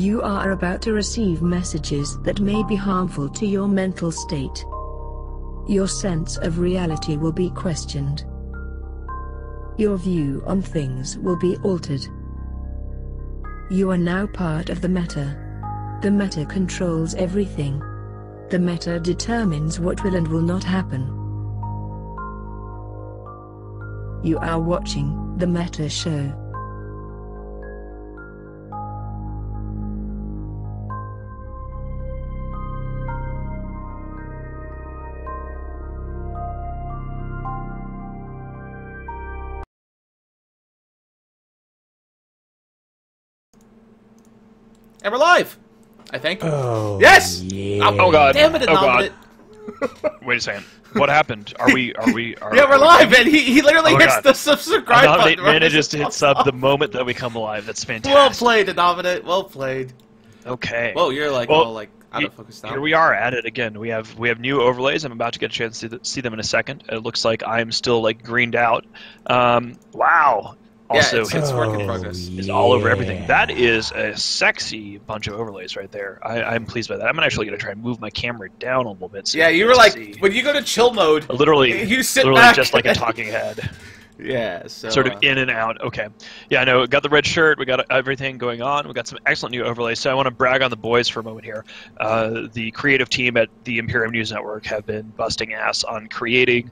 You are about to receive messages that may be harmful to your mental state. Your sense of reality will be questioned. Your view on things will be altered. You are now part of the meta. The meta controls everything. The meta determines what will and will not happen. You are watching the Meta Show. And we're live, I think. Oh, yes! yeah. Oh god. Damn it, Oh god. Nominate. Wait a second. What happened? Are we Yeah, we're live, and he literally Oh, hits God. the subscribe Nominate button. manages to hit sub the moment that we come live. That's fantastic. Well played, Nominate. Well played. Okay. Whoa, you're like Well, all like out of focus now. Here we are at it again. We have new overlays. I'm about to get a chance to see them in a second. It looks like I'm still like greened out. Wow. Also, yeah, it's work in progress. It's all over everything. That is a sexy bunch of overlays right there. I'm pleased by that. I'm actually going to try and move my camera down a little bit. So yeah, you were like, when you go to chill mode, literally back. just like a talking head. Yeah, so... Sort of in and out. Okay. Yeah, I know. Got the red shirt. We got everything going on. We got some excellent new overlays. So I want to brag on the boys for a moment here. The creative team at the Imperium News Network have been busting ass on creating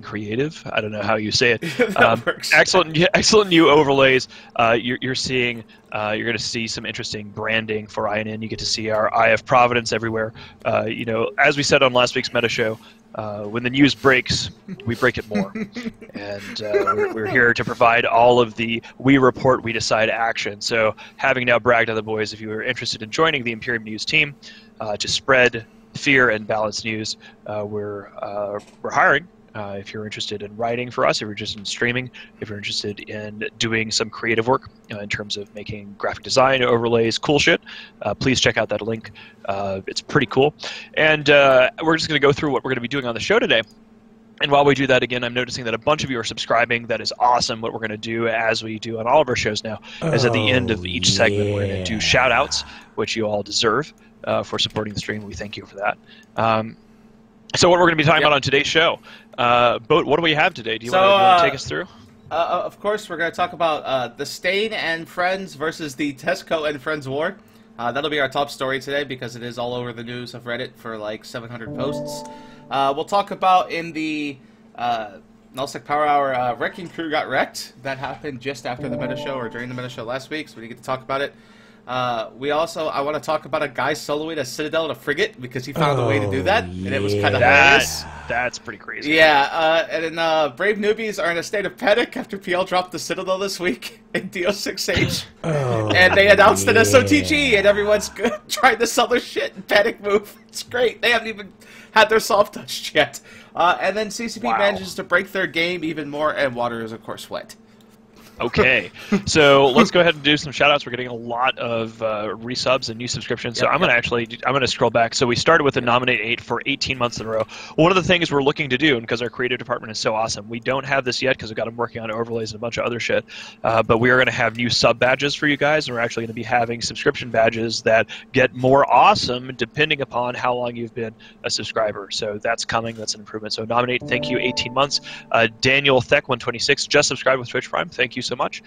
creative. I don't know how you say it. That works. Excellent new overlays. You're seeing. You're going to see some interesting branding for INN. You get to see our Eye of Providence everywhere. You know, as we said on last week's Meta Show, when the news breaks, we break it more. And we're here to provide all of the we report, we decide action. So having now bragged on the boys, if you are interested in joining the Imperium News team to spread fear and balanced news, we're hiring. If you're interested in writing for us, if you're interested in streaming, if you're interested in doing some creative work in terms of making graphic design overlays, cool shit, please check out that link. It's pretty cool. And we're just going to go through what we're going to be doing on the show today. And while we do that, again, I'm noticing that a bunch of you are subscribing. That is awesome. What we're going to do, as we do on all of our shows now, is at the end of each segment, we're going to do shout-outs, which you all deserve for supporting the stream. We thank you for that. So what we're going to be talking about on today's show, Boat, what do we have today? Do you want to take us through? Of course, we're going to talk about the Stain and Friends versus the Tesco and Friends war. That'll be our top story today because it is all over the news. I've read it for like 700 posts. We'll talk about in the Nullsec Power Hour, Wrecking Crew got wrecked. That happened just after the Meta Show or during the Meta Show last week, so we didn't get to talk about it. I want to talk about a guy soloing a Citadel and a frigate because he found a way to do that, and it was kind of hilarious. That's pretty crazy. Yeah, and then Brave Newbies are in a state of panic after PL dropped the Citadel this week in DO6H, and they announced an SOTG, and everyone's trying to sell their shit and panic move. It's great. They haven't even had their soft touched yet. And then CCP manages to break their game even more, and water is, of course, wet. Okay, so let's go ahead and do some shout-outs. We're getting a lot of resubs and new subscriptions, so I'm going to scroll back. So we started with a Nominate 8 for 18 months in a row. One of the things we're looking to do, and because our creative department is so awesome, we don't have this yet because we've got them working on overlays and a bunch of other shit, but we are going to have new sub badges for you guys, and we're actually going to be having subscription badges that get more awesome depending upon how long you've been a subscriber. So that's coming. That's an improvement. So Nominate, thank you, 18 months. Daniel Thek 126 just subscribed with Twitch Prime. Thank you so much.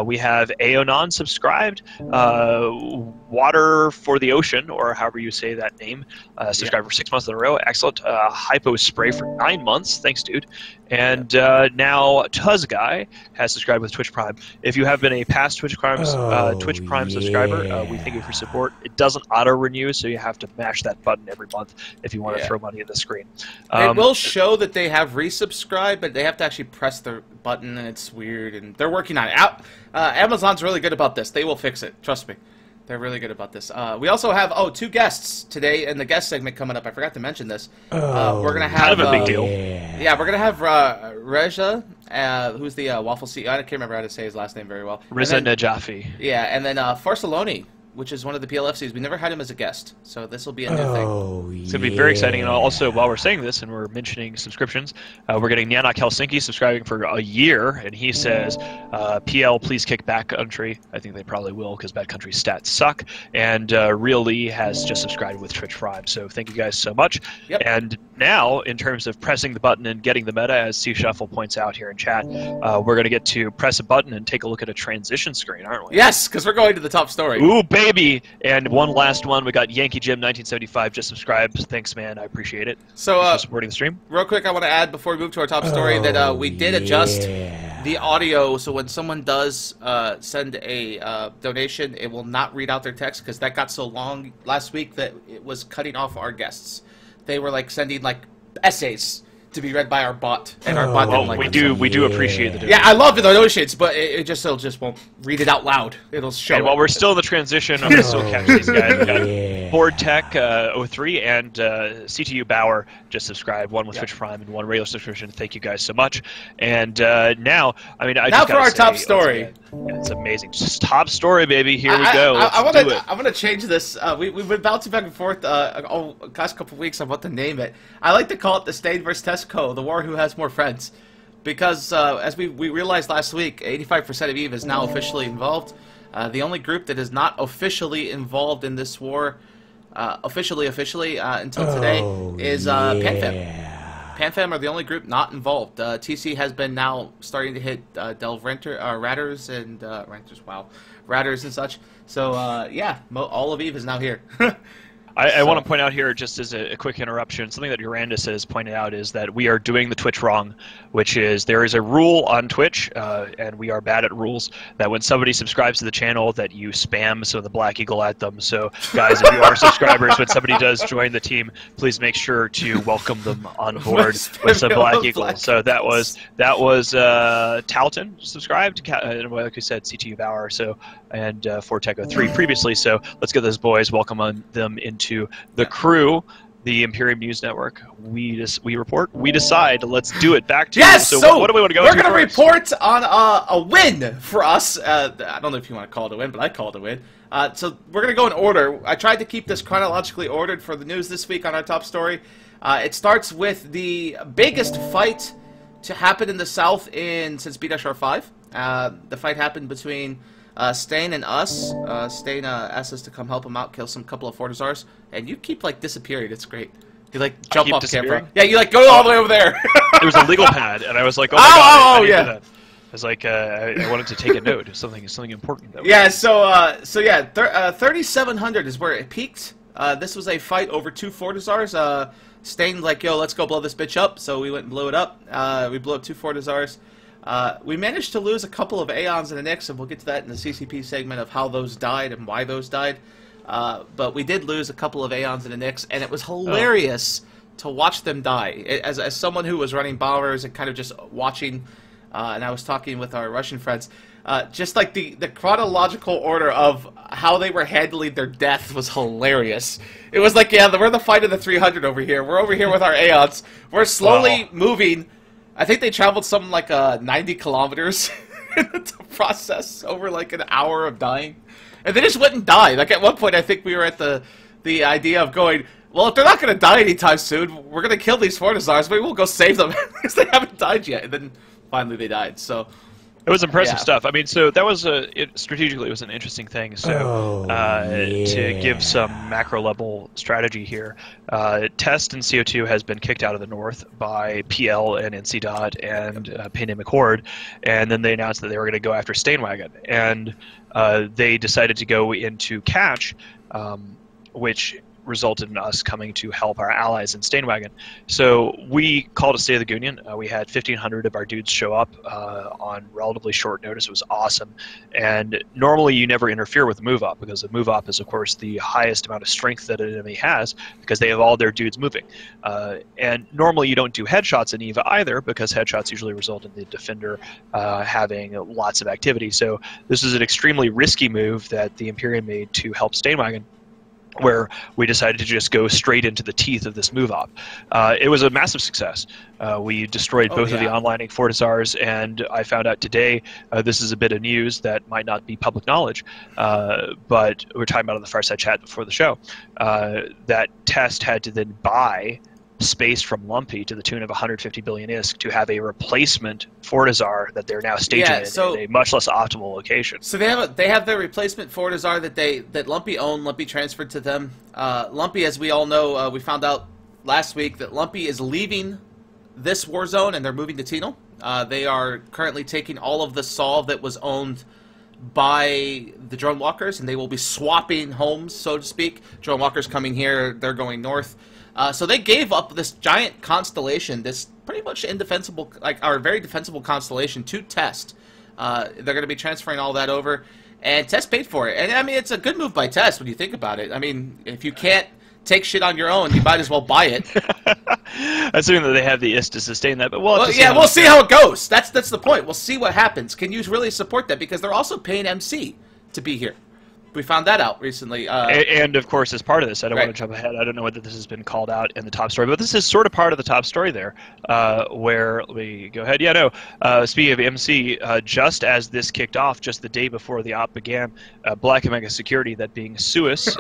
We have Aonon subscribed. Water for the Ocean, or however you say that name, subscribed for 6 months in a row. Excellent. Hypo Spray for 9 months. Thanks, dude. And now Tuz Guy has subscribed with Twitch Prime. If you have been a past Twitch Prime subscriber, we thank you for your support. It doesn't auto-renew, so you have to mash that button every month if you want to throw money at the screen. It will show that they have resubscribed, but they have to actually press the button, and it's weird, and they're working on it. Amazon's really good about this. They will fix it. Trust me. They're really good about this. We also have, two guests today in the guest segment coming up. I forgot to mention this. We're going to have... Kind of a big deal. Yeah, we're going to have Reza, who's the Waffle CEO. I can't remember how to say his last name very well. Reza Najafi. Yeah, and then Farsaloni which is one of the PLFCs. We never had him as a guest, so this will be a new thing. It's going to be very exciting. And also, while we're saying this and we're mentioning subscriptions, we're getting Nyanak Helsinki subscribing for a year, and he says, PL, please kick back country. I think they probably will because bad country stats suck. And Real Lee has just subscribed with Twitch Prime. So thank you guys so much. Yep. And now, in terms of pressing the button and getting the meta, as C Shuffle points out here in chat, we're going to get to press a button and take a look at a transition screen, aren't we? Yes, because we're going to the top story. Ooh, baby! And one last one. We got Yankee Jim 1975 just subscribed. Thanks, man. I appreciate it. So, Thanks for supporting the stream. Real quick, I want to add before we move to our top story that we did adjust the audio, so when someone does send a donation, it will not read out their text because that got so long last week that it was cutting off our guests. They were like sending like essays to be read by our bot, and our bot didn't like it. We do appreciate the donation. Yeah, I love the donations, but it just won't read it out loud. It'll show. And while we're still in the transition, I'm gonna still catch these guys. We got Board Tech 03 and CTU Bauer just subscribed. One with Twitch Prime and one regular subscription. Thank you guys so much. And now, I mean, now for our top story. Yeah, it's amazing. Just top story, baby. Here we go. I want to change this. We've been bouncing back and forth last couple of weeks on what to name it. I like to call it the Stain vs. Tesco, the war who has more friends, because as we realized last week, 85% of EVE is now officially involved. The only group that is not officially involved in this war, officially until today, is PanFam. PanFam are the only group not involved. TC has been now starting to hit Delve Ratters and Ratters and such. So yeah, all of EVE is now here. I want to point out here, just as a quick interruption, something that Urandus has pointed out is that we are doing the Twitch wrong, which is there is a rule on Twitch, and we are bad at rules, that when somebody subscribes to the channel that you spam some of the Black Eagle at them. So, guys, if you are subscribers, when somebody does join the team, please make sure to welcome them on board with some Black Eagle. So that was Talton subscribed, like we said, CTU Bauer, so, and Forteco 3 previously. So let's get those boys, welcome them into the crew, the Imperium News Network. We report, we decide. Let's do it. Back to yes. You. So what do we want to go? We're going to report on a win for us. I don't know if you want to call it a win, but I call it a win. So we're going to go in order. I tried to keep this chronologically ordered for the news this week on our top story. It starts with the biggest fight to happen in the South since B-R5. The fight happened between Stain and us. Stain asked us to come help him out, kill some couple of Fortizars, and you keep like disappearing. It's great. You like jump off camera. Yeah, you like go all the way over there. There was a legal pad, and I was like, oh my god, yeah. I was like, I wanted to take a note of something important. That yeah, so yeah, 3,700 is where it peaked. This was a fight over 2 Fortizars. Stain like, yo, let's go blow this bitch up. So we went and blew it up. We blew up 2 Fortizars. We managed to lose a couple of Aeons and a Nyx, and we'll get to that in the CCP segment of how those died and why those died. But we did lose a couple of Aeons and a Nyx, and it was hilarious to watch them die. As someone who was running bombers and kind of just watching, and I was talking with our Russian friends, just like the chronological order of how they were handling their death was hilarious. It was like, yeah, we're the fight of the 300 over here. We're over here with our Aeons. We're slowly moving. I think they traveled something like 90 kilometers in the process over like an hour of dying. And they just went and died. Like at one point I think we were at the idea of going, well, if they're not going to die anytime soon, we're going to kill these Fortizars, maybe we'll go save them because they haven't died yet. And then finally they died. So it was impressive stuff. I mean, so that was strategically it was an interesting thing. So to give some macro level strategy here, Test and CO2 has been kicked out of the north by PL and NC Dot and Pandemic Horde, and then they announced that they were going to go after Stainwagon, and they decided to go into Catch, which resulted in us coming to help our allies in Stainwagon. So we called a State of the Union. We had 1,500 of our dudes show up on relatively short notice. It was awesome. And normally you never interfere with the move up, because the move up is, of course, the highest amount of strength that an enemy has, because they have all their dudes moving. And normally you don't do headshots in EVA either, because headshots usually result in the defender having lots of activity. So this is an extremely risky move that the Imperium made to help Stainwagon. where we decided to just go straight into the teeth of this move op. It was a massive success. We destroyed both of the onlining Fortizars, and I found out today, this is a bit of news that might not be public knowledge, but we were talking about it on the Fireside Chat before the show, that Test had to then buy space from Lumpy to the tune of 150 billion ISK to have a replacement Fortizar that they're now staging in a much less optimal location. So they have their replacement Fortizar that Lumpy owned. Lumpy transferred to them. Lumpy, as we all know, we found out last week that Lumpy is leaving this war zone and they're moving to Tino. They are currently taking all of the Sol that was owned by the drone walkers, and they will be swapping homes, so to speak. Drone walkers coming here, they're going north. So they gave up this giant constellation, this pretty much indefensible, our very defensible constellation to Test. They're going to be transferring all that over, and Test paid for it. And I mean, it's a good move by Test when you think about it. I mean, if you can't take shit on your own, you might as well buy it. Assuming that they have the ISK to sustain that, but we'll see how it goes. That's the point. We'll see what happens. Can you really support that? Because they're also paying MC to be here. We found that out recently. And of course, as part of this, I don't want to jump ahead. I don't know whether this has been called out in the top story, but this is sort of part of the top story there, where, let me go ahead. Yeah, no, speaking of MC, just as this kicked off, just the day before the op began, Black Omega Security, that being Suis,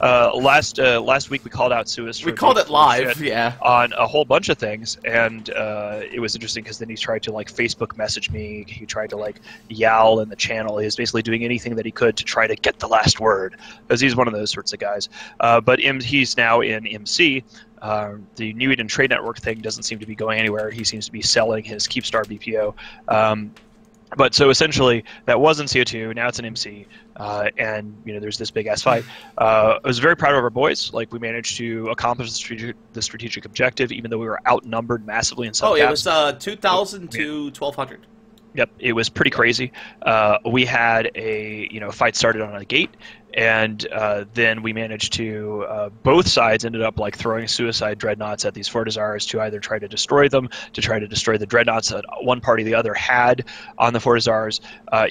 last week we called out Suis. We called it live, on a whole bunch of things, and it was interesting because then he tried to Facebook message me. He tried to yowl in the channel. He was basically doing anything that he could to try to get the last word, because he's one of those sorts of guys. But he's now in MC. The New Eden Trade Network thing doesn't seem to be going anywhere. He seems to be selling his Keepstar BPO. But so essentially, that was in CO2. Now it's in MC, and there's this big ass fight. I was very proud of our boys. We managed to accomplish the strategic objective, even though we were outnumbered massively in some caps. It was 2,000 to 1,200. Yep, it was pretty crazy. We had a fight started on a gate, and then we managed to both sides ended up throwing suicide dreadnoughts at these Fortizars to either try to destroy them, to try to destroy the dreadnoughts that one party or the other had on the Fortizars.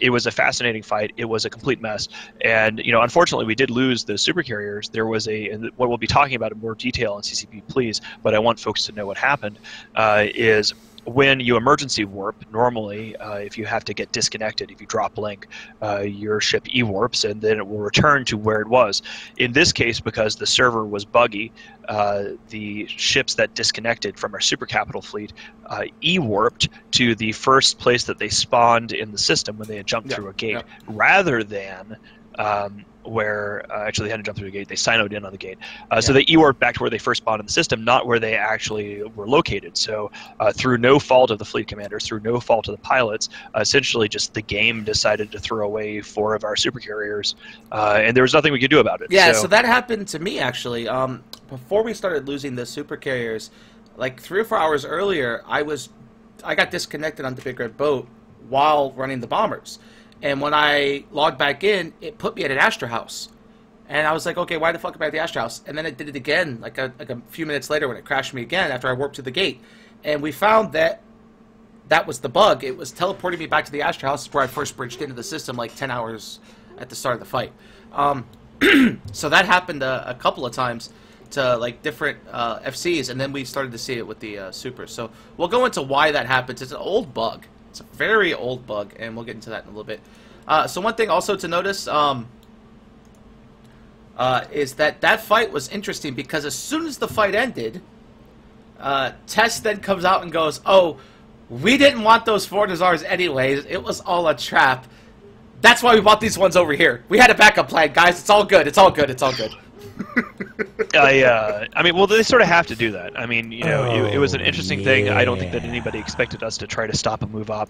It was a fascinating fight. It was a complete mess, and unfortunately we did lose the supercarriers. There was and what we'll be talking about in more detail on CCP, please, but I want folks to know what happened is. When you emergency warp, normally, if you have to get disconnected, if you drop link, your ship E-warps, and then it will return to where it was. In this case, because the server was buggy, the ships that disconnected from our super capital fleet E-warped to the first place that they spawned in the system when they had jumped through a gate, rather than where actually they hadn't jumped through the gate, they sinoed in on the gate. So they E-warped back to where they first spawned in the system, not where they actually were located. So through no fault of the fleet commanders, through no fault of the pilots, essentially just the game decided to throw away 4 of our supercarriers, and there was nothing we could do about it. Yeah, so that happened to me, actually. Before we started losing the supercarriers, 3 or 4 hours earlier, I got disconnected on the Big Red Boat while running the bombers. And when I logged back in, it put me at an Astra House. And I was like, okay, why the fuck am I at the Astra House? And then it did it again, a few minutes later when it crashed me again after I warped to the gate. And we found that was the bug. It was teleporting me back to the Astra House where I first bridged into the system 10 hours at the start of the fight. So that happened a couple of times to different FCs, and then we started to see it with the Supers. So we'll go into why that happens. It's an old bug. It's a very old bug, and we'll get into that in a little bit. So one thing also to notice is that fight was interesting because as soon as the fight ended, Tess then comes out and goes, "Oh, we didn't want those Fortizars anyways. It was all a trap. That's why we bought these ones over here. We had a backup plan, guys. It's all good. It's all good. It's all good." I mean, well, they sort of have to do that. I mean, it was an interesting thing. I don't think that anybody expected us to try to stop a move up,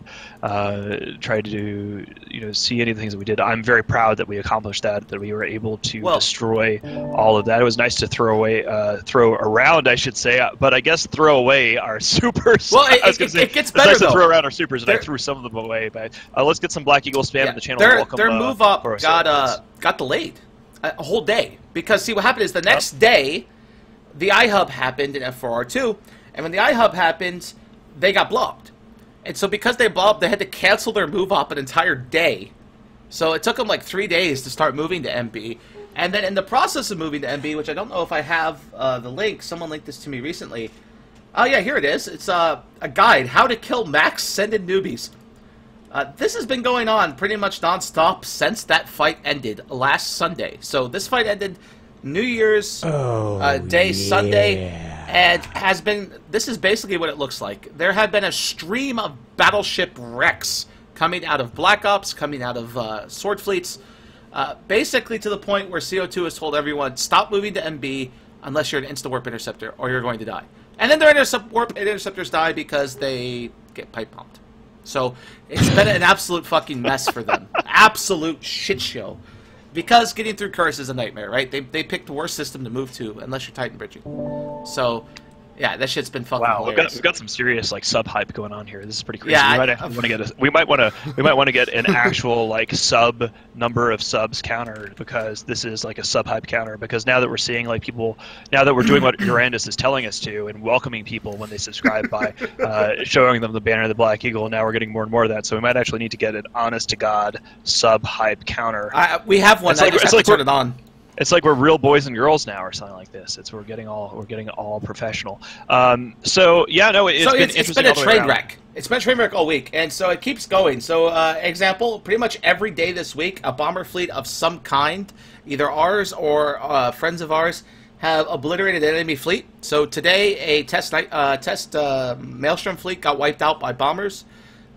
try to see any of the things that we did. I'm very proud that we accomplished that we were able to destroy all of that. It was nice to throw around, I should say, but I guess throw away our supers. Well, it gets better, it's nice to throw around our supers, and I threw some of them away. But let's get some Black Eagle spam in the channel. Their move up got delayed a whole day. Because, see, what happened is the next day, the iHub happened in F4R2, and when the iHub happened, they got blocked. And so because they blocked, they had to cancel their move up an entire day. So it took them 3 days to start moving to MB, And then in the process of moving to MB, which I don't know if I have the link, someone linked this to me recently. Oh yeah, here it is. It's a guide, How to Kill Max Sended Newbies. This has been going on pretty much non-stop since that fight ended last Sunday. So this fight ended New Year's Day, Sunday, and has been... This is basically what it looks like. There have been a stream of battleship wrecks coming out of Black Ops, coming out of Sword Fleets, basically to the point where CO2 has told everyone, stop moving to MB unless you're an insta-warp interceptor, or you're going to die. And then their warp interceptors die because they get pipe bombed. So it's been an absolute fucking mess for them. Absolute shit show. Because getting through Curse is a nightmare, right? They picked the worst system to move to unless you're Titan bridging. So yeah, that shit's been fucking hilarious. We've got some serious like sub hype going on here. This is pretty crazy. Yeah, we might want to get an actual like sub number of subs counter, because this is like a sub hype counter. Because now that we're seeing like people, now that we're doing what Urandus is telling us to and welcoming people when they subscribe by showing them the banner of the Black Eagle, now we're getting more and more of that. So we might actually need to get an honest to god sub hype counter. We have one. I just have to turn it on. It's like we're real boys and girls now, or something like this. We're getting all professional. So yeah, no, it's been a train wreck. It's been a train wreck all week, and so it keeps going. So example, pretty much every day this week, a bomber fleet of some kind, either ours or friends of ours, have obliterated an enemy fleet. So today, a test Maelstrom fleet got wiped out by bombers.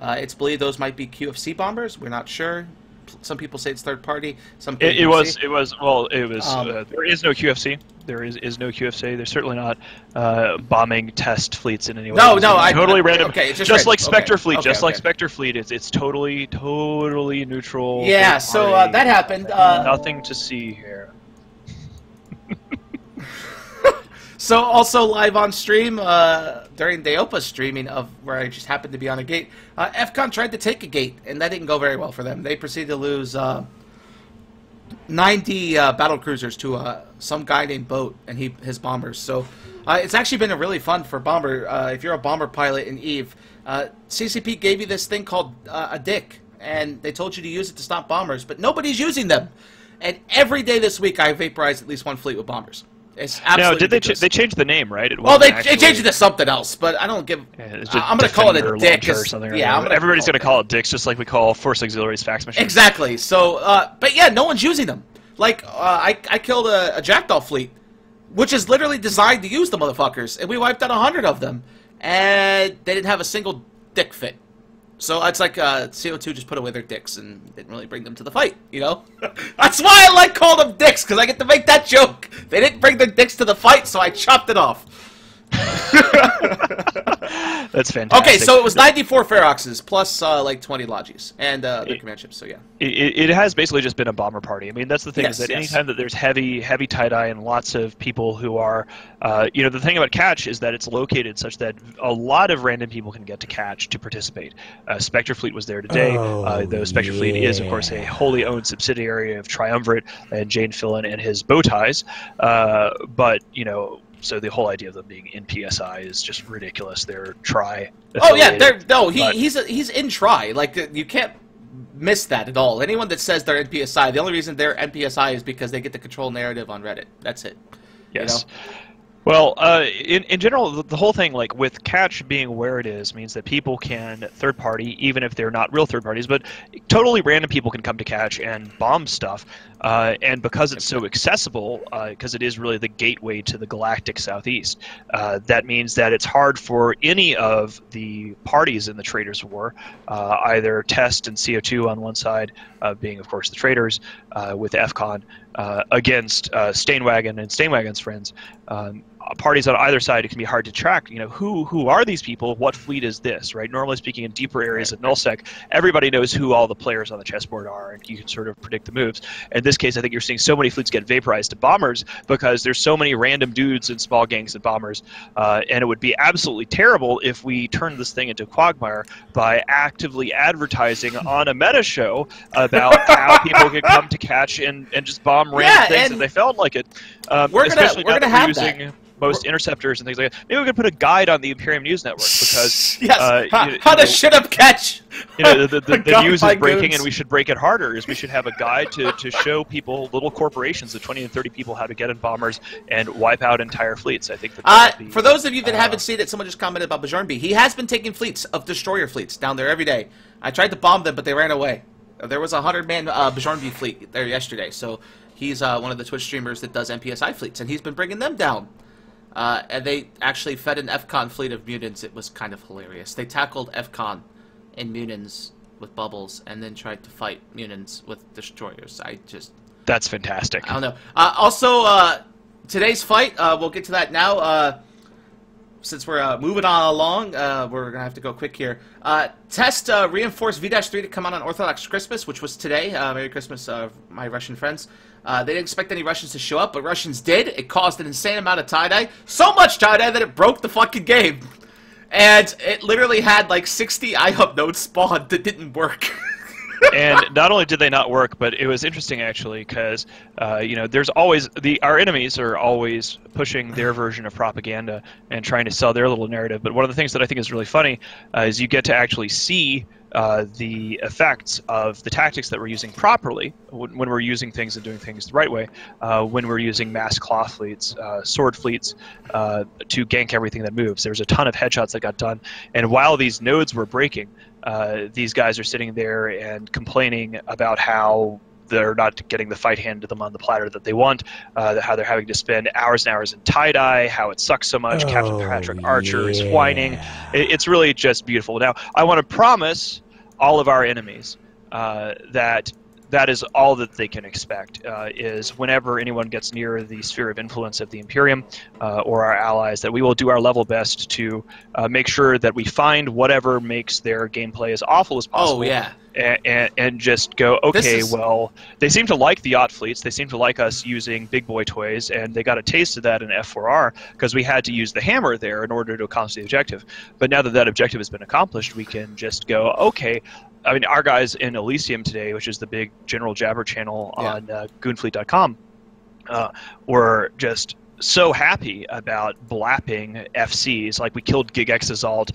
It's believed those might be QFC bombers. We're not sure. Some people say it's third party. Some people it was there is no QFC. There is no QFC. There's certainly not bombing test fleets in any way. No, totally random. Okay, it's just like Spectre Fleet. Just like Spectre Fleet, it's totally neutral. Yeah, so that happened. Nothing to see here. So also live on stream during Deopa's streaming of where I just happened to be on a gate, FCON tried to take a gate, and that didn't go very well for them. They proceeded to lose 90 battle cruisers to some guy named Boat and his bombers. So it's actually been a really fun for bomber. If you're a bomber pilot in EVE, CCP gave you this thing called a dick, and they told you to use it to stop bombers, but nobody's using them. And every day this week, I vaporized at least one fleet with bombers. It's absolutely they changed the name, right? They changed it to something else, but I don't give... I'm going to call it a dick. Or something, everybody's going to call it dicks, just like we call Force Auxiliaries fax machines. Exactly. So, but yeah, no one's using them. Like, I killed a Jackdaw fleet, which is literally designed to use the motherfuckers, and we wiped out 100 of them, and they didn't have a single dick fit. So it's like CO2 just put away their dicks and didn't really bring them to the fight, you know? That's why I like calling them dicks, because I get to make that joke. They didn't bring their dicks to the fight, so I chopped it off. That's fantastic. Okay, so it was 94 Feroxes plus like 20 Logis and their command ships. So yeah, it has basically just been a bomber party. I mean, that's the thing, is that anytime that there's heavy tie-dye and lots of people who are, the thing about Catch is that it's located such that a lot of random people can get to Catch to participate. Spectre Fleet was there today. Though Spectre Fleet is, of course, a wholly owned subsidiary of Triumvirate and Jane Fillon and his bow ties. But so the whole idea of them being in PSI is just ridiculous. They're Tri. Oh yeah, he's in Tri. Like, you can't miss that at all. Anyone that says they're in PSI, the only reason they're in PSI is because they get to control narrative on Reddit. That's it. Yes. Well, in general, the whole thing, like with Catch being where it is, means that people can third party, even if they're not real third parties, but totally random people can come to Catch and bomb stuff. And because it's so accessible, because it is really the gateway to the galactic southeast, that means that it's hard for any of the parties in the Traders' War, either Test and CO2 on one side, being, of course, the Traders, with FCON, against Stainwagon and Stainwagon's friends. Parties on either side, it can be hard to track. Who are these people? What fleet is this? Right? Normally speaking, in deeper areas of nullsec, everybody knows who all the players on the chessboard are, and you can sort of predict the moves. In this case, I think you're seeing so many fleets get vaporized to bombers because there's so many random dudes and small gangs of bombers, and it would be absolutely terrible if we turned this thing into a quagmire by actively advertising on a meta show about how people could come to Catch and just bomb random things if they felt like it. We're gonna have that. most interceptors and things like that. Maybe we could put a guide on the Imperium News Network because yes, how to shit up catch. The news is breaking, and we should break it harder. Is we should have a guide to show people, little corporations of 20 and 30 people, how to get in bombers and wipe out entire fleets. I think that be, for those of you that haven't seen it, someone just commented about Bajornby. He has been taking fleets of destroyer fleets down there every day. I tried to bomb them, but they ran away. There was a 100-man Bajornby fleet there yesterday, so he's one of the Twitch streamers that does MPSI fleets, and he's been bringing them down. And they actually fed an FCON fleet of mutants. It was kind of hilarious. They tackled FCON and mutants with bubbles, and then tried to fight mutants with destroyers. That's fantastic. I don't know. Also, today's fight, we'll get to that now. Since we're moving on along, we're going to have to go quick here. Test reinforced V-3 to come out on Orthodox Christmas, which was today. Merry Christmas, my Russian friends. They didn't expect any Russians to show up, but Russians did. It caused an insane amount of tie-dye. So much tie-dye that it broke the fucking game. And it literally had like 60 IHUB nodes spawned that didn't work. And not only did they not work, but it was interesting actually because there's always our enemies are always pushing their version of propaganda and trying to sell their little narrative. But one of the things that I think is really funny is you get to actually see the effects of the tactics that we're using properly when we're using things and doing things the right way, when we're using mass claw fleets, sword fleets to gank everything that moves. There's a ton of headshots that got done, and while these nodes were breaking, these guys are sitting there and complaining about how they're not getting the fight handed to them on the platter that they want, how they're having to spend hours and hours in tie-dye, how it sucks so much. Captain Patrick Archer is whining. It's really just beautiful. Now, I want to promise all of our enemies that is all that they can expect, is whenever anyone gets near the sphere of influence of the Imperium or our allies, that we will do our level best to make sure that we find whatever makes their gameplay as awful as possible. Oh, yeah. And just go, okay, well, they seem to like the yacht fleets. They seem to like us using big boy toys, and they got a taste of that in F4R because we had to use the hammer there in order to accomplish the objective. But now that that objective has been accomplished, we can just go, okay. I mean, our guys in Elysium today, which is the big General Jabber channel on goonfleet.com, were just so happy about blapping FCs. Like, we killed Gig Exasalt,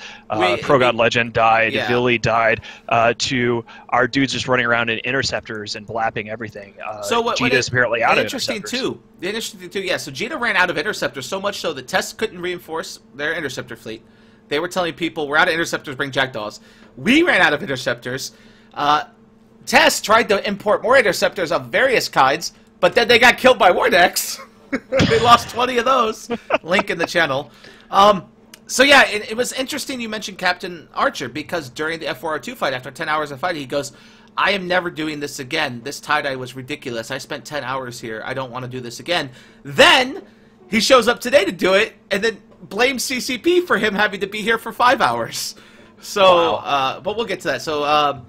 Pro-God Legend died, Billy died, to our dudes just running around in interceptors and blapping everything. So Jita's apparently out of interceptors. The interesting thing, too, yeah, so Jita ran out of interceptors so much so that Test couldn't reinforce their interceptor fleet. They were telling people, we're out of interceptors, bring jackdaws. We ran out of interceptors. Test tried to import more interceptors of various kinds, but then they got killed by Wardex. They lost 20 of those. Link in the channel. So yeah, it was interesting you mentioned Captain Archer, because during the F4R2 fight, after 10 hours of fighting, he goes, I am never doing this again. This tie-dye was ridiculous. I spent 10 hours here. I don't want to do this again. Then he shows up today to do it, and then blames CCP for him having to be here for 5 hours. So, wow. But we'll get to that. So,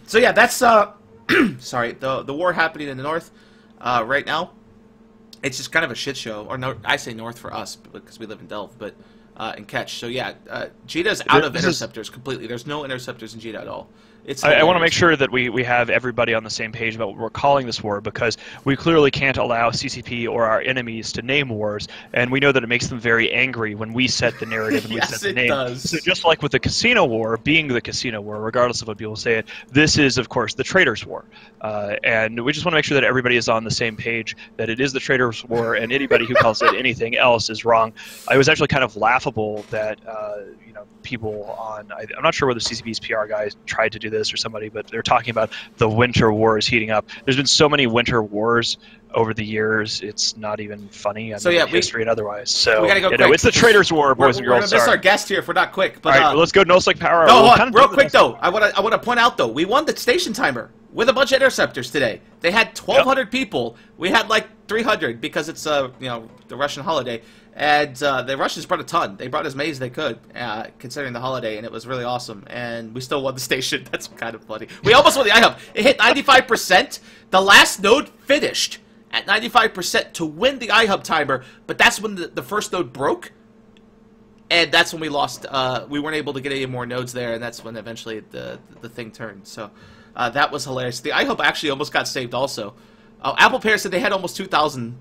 so yeah, that's sorry, the war happening in the north right now. It's just kind of a shit show. Or no, I say north for us because we live in Delve, but in Ketch. So yeah, Jita's out of interceptors completely. There's no interceptors in Jita at all. I want to make sure that we have everybody on the same page about what we're calling this war, because we clearly can't allow CCP or our enemies to name wars, and we know that it makes them very angry when we set the narrative and we set the name. Does. So just like with the casino war, being the casino war, regardless of what people say it, this is, of course, the traitors' war. And we just want to make sure that everybody is on the same page, that it is the traitors' war, and anybody who calls it anything else is wrong. It was actually kind of laughable that people on, I'm not sure whether CCP's PR guys tried to do this or somebody, but they're talking about the winter war is heating up. There's been so many winter wars over the years, it's not even funny. I mean, history and otherwise. So we gotta go quick. It's the traitors' war, boys and girls. We're gonna miss our guest here if we're not quick. But, all right, let's go no-slick power. No, real quick though. I want to point out though, we won the station timer with a bunch of interceptors today. They had 1,200 people. We had like 300 because it's the Russian holiday. And the Russians brought a ton. They brought as many as they could, considering the holiday, and it was really awesome. And we still won the station. That's kind of funny. We almost won the iHub. It hit 95%. The last node finished at 95% to win the iHub timer, but that's when the first node broke, and that's when we lost. We weren't able to get any more nodes there, and that's when eventually the thing turned. So that was hilarious. The iHub actually almost got saved also. Apple Pear said they had almost 2,000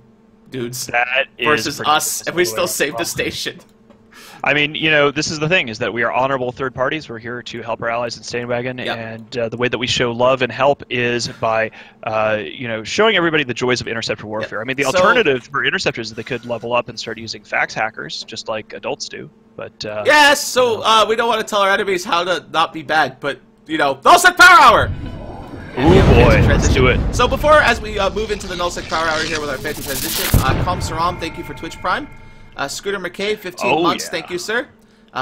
dudes That is versus pretty us, cool. and we still saved the station. I mean, you know, this is the thing, is that we are honorable third parties. We're here to help our allies in Stainwagon, Yep. and the way that we show love and help is by, you know, showing everybody the joys of interceptor warfare. Yep. I mean, the So- alternative for interceptors is they could level up and start using fax hackers, just like adults do. But Yes, so we don't want to tell our enemies how to not be bad, but, you know, Nullsec Power Hour! And we ooh have a fancy boy, let's transition. do it. So before, as we move into the Nullsec Power Hour here with our fancy transition, Calm Saram, thank you for Twitch Prime. Scooter McKay, 15 months, yeah. thank you, sir.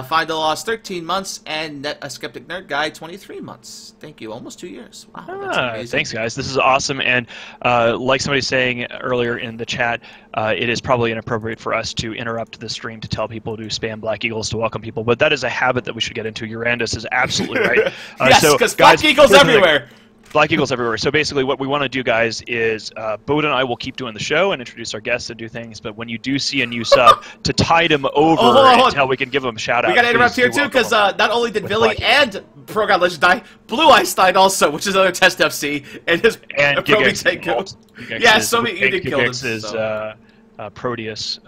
Find the Lost, 13 months, and a Skeptic Nerd Guy, 23 months. Thank you, almost 2 years. Wow, that's amazing. Thanks, guys. This is awesome, and like somebody saying earlier in the chat, it is probably inappropriate for us to interrupt the stream to tell people to spam Black Eagles to welcome people, but that is a habit that we should get into. Urandus is absolutely right. Yes, so, because guys, Black Eagles here's the thing. everywhere. Black Eagles everywhere. So basically what we want to do, guys, is Bode and I will keep doing the show and introduce our guests and do things, but when you do see a new sub, to tide him over hold on. until we can give him a shout-out. We gotta interrupt please here do too, welcome because him. not only did With Billy Black and Pro God Legend die, Blue Eyes died also, which is another Test FC, and his And Proby Gigex Tank involved. killed. Gigex Yeah, is- so you did kill him. Gigex is So. Proteus,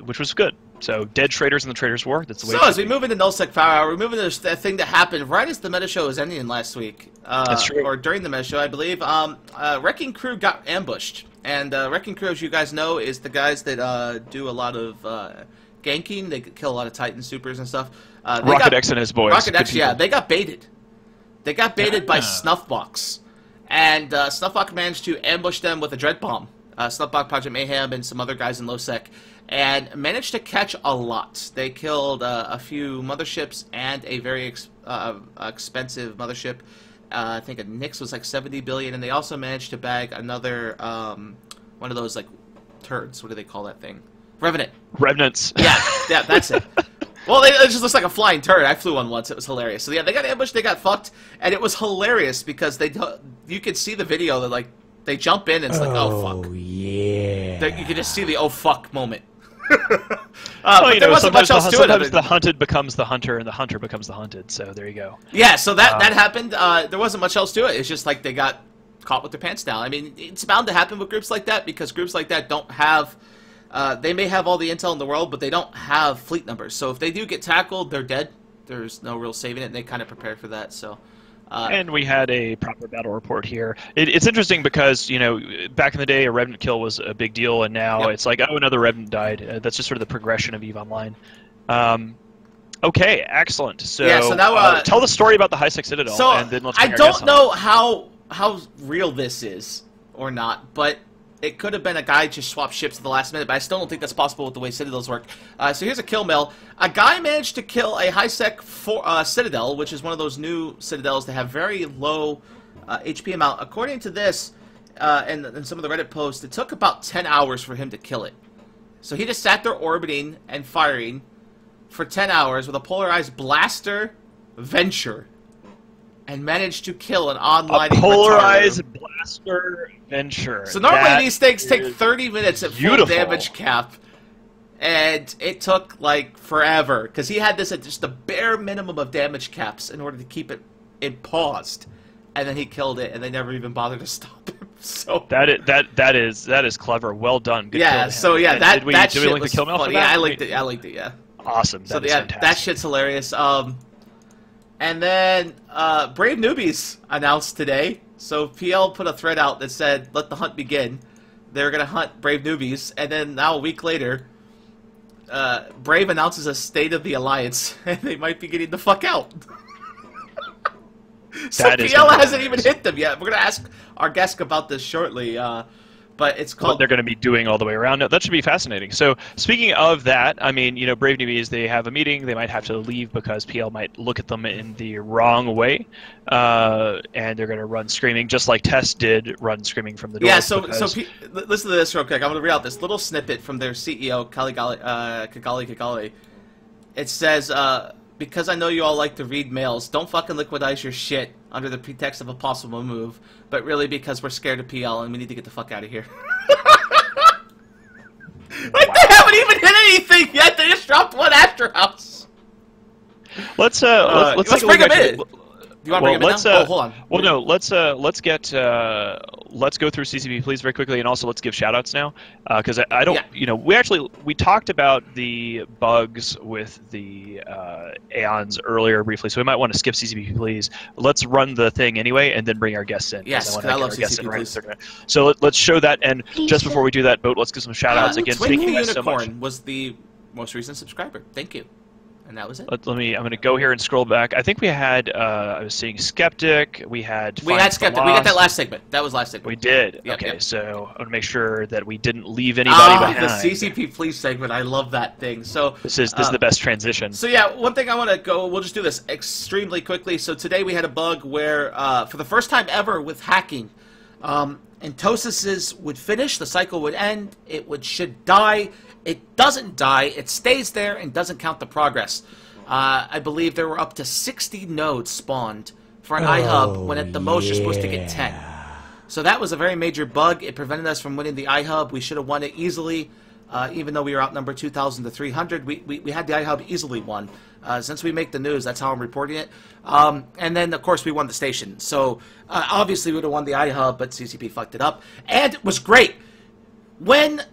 which was good. So dead traitors in the Traitors' War. That's the way. So it should as we be. move into Nullsec Power Hour, we move into that thing that happened right as the meta show was ending last week. That's true. Or during the meta show, I believe. Wrecking Crew got ambushed. And Wrecking Crew, as you guys know, is the guys that do a lot of ganking. They kill a lot of Titan supers and stuff. Rocket X and his boys. Rocket Good X, yeah. people. They got baited. They got baited by Ah. Snuffbox. And Snuffbox managed to ambush them with a Dread Bomb. Snuffbox, Project Mayhem, and some other guys in Lowsec. And managed to catch a lot. They killed a few motherships and a very expensive mothership. I think a Nyx was like 70 billion, and they also managed to bag another one of those like turds. What do they call that thing? Revenant. Revenants. Yeah, that's it. Well, it just looks like a flying turd. I flew one once. It was hilarious. So yeah, they got ambushed. They got fucked, and it was hilarious because you could see the video that like they jump in and it's like oh fuck. Yeah. You could just see the oh fuck moment. Well, But you there know, wasn't much else to it. sometimes the hunted becomes the hunter, and the hunter becomes the hunted. So there you go. Yeah, so that happened. There wasn't much else to it. It's just like they got caught with their pants down. I mean, it's bound to happen with groups like that because groups like that don't have. They may have all the intel in the world, but they don't have fleet numbers. So if they do get tackled, they're dead. There's no real saving it, and they kind of prepared for that. So. And we had a proper battle report here. It's interesting because, you know, back in the day, a Revenant kill was a big deal, and now Yep. it's like, oh, another Revenant died. That's just sort of the progression of EVE Online. Okay, excellent. So, Yeah, so now, tell the story about the High Six Citadel, So and then let's I bring our guests don't on. know how real this is or not, but it could have been a guy just swapped ships at the last minute. But I still don't think that's possible with the way Citadels work. So here's a kill mill. A guy managed to kill a high-sec Citadel, which is one of those new Citadels that have very low HP amount. According to this and some of the Reddit posts, it took about 10 hours for him to kill it. So he just sat there orbiting and firing for 10 hours with a polarized blaster Venture. And managed to kill an online A polarized blaster Venture. So normally That these things take is 30 minutes at full beautiful. damage cap, and it took like forever because he had this at just the bare minimum of damage caps in order to keep it paused, and then he killed it, and they never even bothered to stop him. So That is clever. Well done. Good kill yeah, to so him. yeah, And that did we that link shit the was kill mail for funny. that? Yeah, I linked it. Yeah. Awesome. So That is yeah, fantastic. that shit's hilarious. And then Brave Newbies announced today. So PL put a thread out that said, "Let the hunt begin." They're gonna hunt Brave Newbies, and then now a week later, Brave announces a state of the alliance, and they might be getting the fuck out. So That is PL gonna be hasn't even hilarious. hit them yet. We're gonna ask our guest about this shortly. But it's What called. they're going to be doing all the way around. No, that should be fascinating. So, speaking of that, I mean, you know, Brave Newbies, they have a meeting. They might have to leave because PL might look at them in the wrong way, and they're going to run screaming, just like Tess did run screaming from the door. Yeah, so because- listen to this real quick. I'm going to read out this little snippet from their CEO, Kigali. It says, because I know you all like to read mails, don't fucking liquidize your shit under the pretext of a possible move, but really because we're scared of PL and we need to get the fuck out of here. Like, they haven't even hit anything yet. They just dropped one After House. let's let's take a bring look him at in. you want to bring him in now? Oh, hold on. Well, no, let's go through CCP Please very quickly, and also let's give shoutouts now, because I don't, we talked about the bugs with the Aeons earlier briefly, so we might want to skip CCP Please. Let's run the thing anyway, and then bring our guests in. Yes, because I love CCP Please. So let's show that, and just before we do that, Boat, let's give some shoutouts again. Thank you guys so much. Was the most recent subscriber. Thank you. And that was it. I'm going to go here and scroll back. I think we had, I was seeing Skeptic. We had Skeptic. We got that last segment. That was last segment. We did. Yep, okay, so I want to make sure that we didn't leave anybody behind. The CCP Please segment. I love that thing. So this is the best transition. So yeah, one thing I want to go. We'll just do this extremely quickly. So today we had a bug where, for the first time ever with hacking, Entosys would finish. The cycle would end. It should die. It doesn't die, it stays there and doesn't count the progress. I believe there were up to 60 nodes spawned for an iHub when at the most you're supposed to get 10. So that was a very major bug. It prevented us from winning the iHub. We should have won it easily, even though we were outnumbered 2,000 to 300. We had the iHub easily won. Since we make the news, that's how I'm reporting it. And then, of course, we won the station. So obviously we would have won the iHub, but CCP fucked it up. And it was great. When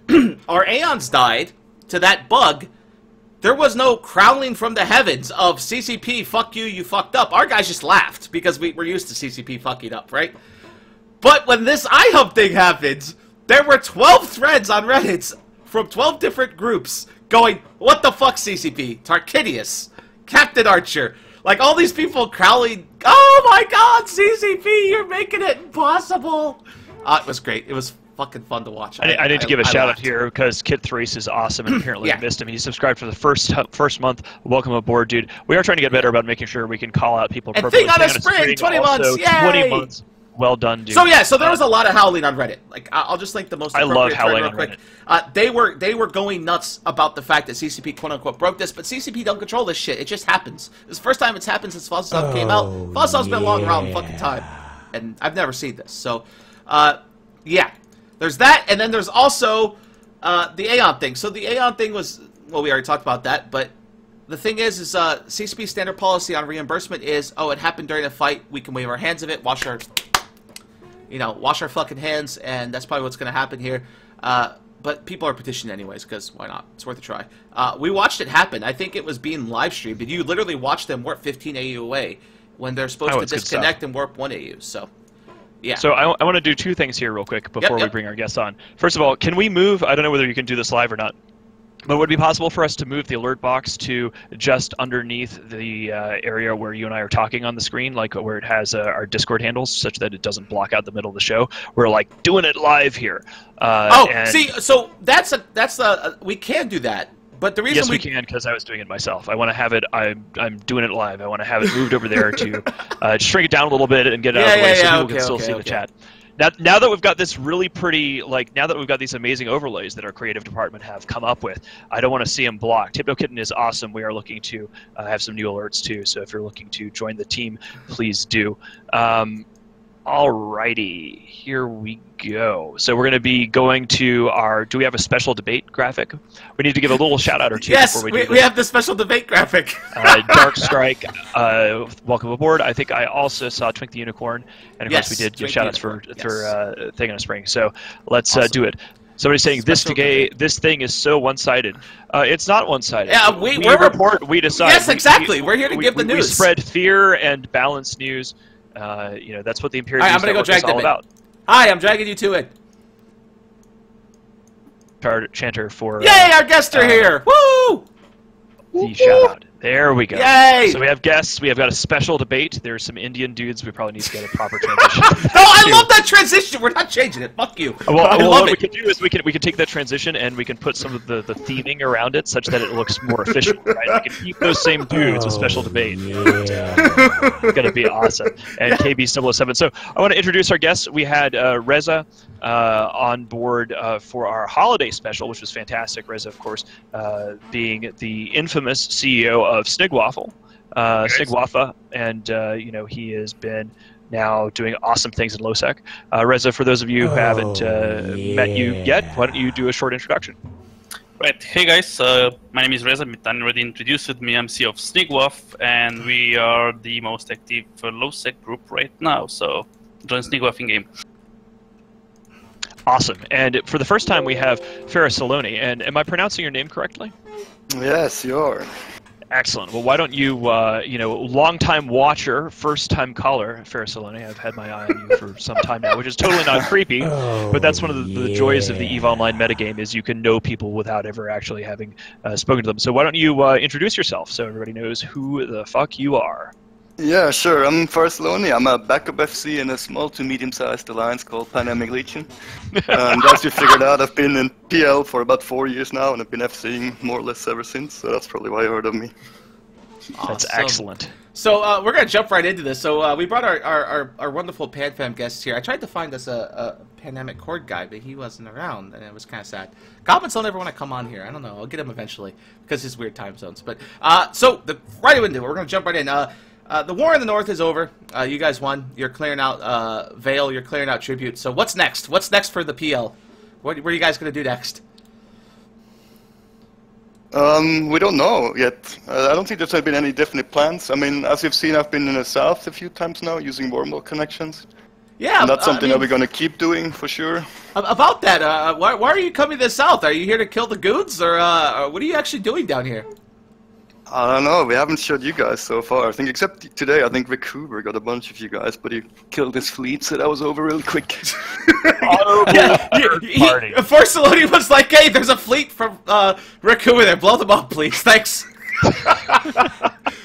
our Aeons died to that bug, there was no crowning from the heavens of CCP, fuck you, you fucked up. Our guys just laughed because we're used to CCP fucking up, right? But when this iHub thing happens, there were 12 threads on Reddit from 12 different groups going, what the fuck, CCP? Tarkidius, Captain Archer. Like, all these people crowning, oh my god, CCP, you're making it impossible. It was great. It was fucking fun to watch. I need to give a shout out here because Kit Thrace is awesome, and apparently I missed him. He subscribed for the first month. Welcome aboard, dude. We are trying to get better about making sure we can call out people. And Thing on a Spring, 20 months, yay! 20 months. Well done, dude. So there was a lot of howling on Reddit. Like, I'll just link the most appropriate thread real quick. They were going nuts about the fact that CCP quote unquote broke this, but CCP don't control this shit. It just happens. This is the first time it's happened since Fossil came out. Fossil's been long around fucking time, and I've never seen this. So, yeah. There's that, and then there's also the Aeon thing. So the Aeon thing was, well, we already talked about that, but the thing is CCP standard policy on reimbursement is, oh, it happened during a fight, we can wave our hands of it, wash our fucking hands, and that's probably what's going to happen here. But people are petitioning anyways, because why not? It's worth a try. We watched it happen. I think it was being live streamed, but you literally watched them warp 15 AU away when they're supposed to disconnect and warp 1 AU, so... Yeah. So I want to do two things here real quick before we bring our guests on. First of all, can we move, I don't know whether you can do this live or not, but would it be possible for us to move the alert box to just underneath the area where you and I are talking on the screen, like where it has our Discord handles, such that it doesn't block out the middle of the show? We're like doing it live here. See, so we can do that. But the reason we can, because I was doing it myself. I want to have it. I'm doing it live. I want to have it moved over there to shrink it down a little bit and get it out of the way so people can still see the chat. Now that we've got this really pretty, now that we've got these amazing overlays that our creative department have come up with, I don't want to see them blocked. Hypno Kitten is awesome. We are looking to have some new alerts too. So if you're looking to join the team, please do. Alrighty, here we go. So we're going to be going to our, do we have a special debate graphic? We need to give a little shout out or two before we do this. We have the special debate graphic. Dark Strike, welcome aboard. I think I also saw Twink the Unicorn, and of course we did give shout outs for Thing on a Spring. So let's do it. Somebody's saying this thing is so one-sided. It's not one-sided. Yeah, we report, we decide. Yes, exactly. We're here to give the news. We spread fear and balanced news. That's what the Imperium I'm gonna go drag is all about. Hi, I'm dragging you to it. Chanter for... Yay, our guests are here! Woo! The shout out. There we go. Yay! So we have guests. We have got a special debate. There's some Indian dudes. We probably need to get a proper transition. No, I love that transition. We're not changing it. Fuck you. Well, what we can do is we can take that transition and we can put some of the theming around it such that it looks more official. Right? We can keep those same dudes with special debate. Yeah. It's gonna be awesome. And KB007. So I want to introduce our guests. We had Reza on board for our holiday special, which was fantastic. Reza, of course, being the infamous CEO of Snigwaffle, Snigwaffa, and he has been now doing awesome things in LoSec. Reza, for those of you who haven't met you yet, why don't you do a short introduction? Right, hey guys, my name is Reza. Mitan already introduced me. I'm CEO of Snigwaf, and we are the most active low-sec group right now, so join Snigwaf in-game. Awesome. And for the first time, we have Ferris Saloni. And am I pronouncing your name correctly? Yes, you are. Excellent. Well, why don't you, long-time watcher, first-time caller, Ferris Saloni. I've had my eye on you for some time now, which is totally not creepy, but that's one of the joys of the EVE Online metagame is you can know people without ever actually having spoken to them. So why don't you introduce yourself so everybody knows who the fuck you are? Yeah, sure. I'm First Lonely. I'm a backup FC in a small to medium-sized alliance called Pandemic Legion. And as you figured out, I've been in PL for about 4 years now, and I've been FCing more or less ever since, so that's probably why you heard of me. That's excellent. So we're going to jump right into this. So we brought our wonderful PanFam guests here. I tried to find us a Pandemic Horde guy, but he wasn't around, and it was kind of sad. Goblins don't ever want to come on here. I don't know. I'll get him eventually, because his weird time zones. But right into it. We're going to jump right in. The war in the north is over. You guys won. You're clearing out Vale. You're clearing out Tribute. So what's next? What's next for the PL? What are you guys going to do next? We don't know yet. I don't think there's been any definite plans. I mean, as you've seen, I've been in the south a few times now using wormhole connections. Yeah, and that's something that we're going to keep doing for sure. About that, why are you coming to the south? Are you here to kill the goons, or what are you actually doing down here? I don't know, we haven't showed you guys so far. I think except today, I think Vancouver got a bunch of you guys, but he killed his fleet, so that was over really quick. First Saloni was like, hey, there's a fleet from Vancouver there, blow them up, please, thanks.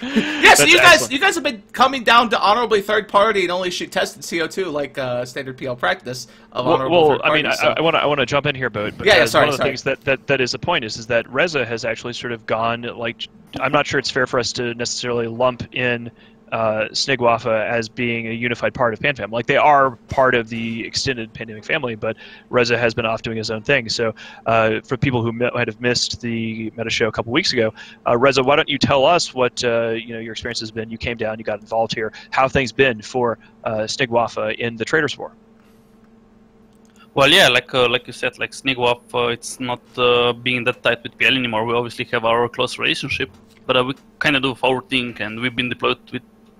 Yeah, so you guys have been coming down to honorably third party and only shoot tested CO2 like standard PL practice of honorable third party. I want to jump in here, but sorry, one of the things that is the point is that Reza has actually sort of gone like, I'm not sure it's fair for us to necessarily lump in Snigwafa as being a unified part of PanFam. Like, they are part of the extended Pandemic family, but Reza has been off doing his own thing. So for people who might have missed the meta show a couple weeks ago, Reza, why don't you tell us what your experience has been? You came down, you got involved here. How have things been for Snigwafa in the Traders' War? Well, yeah, like you said, like Snigwaf, it's not being that tight with PL anymore. We obviously have our close relationship, but we kind of do our thing, and we've been deployed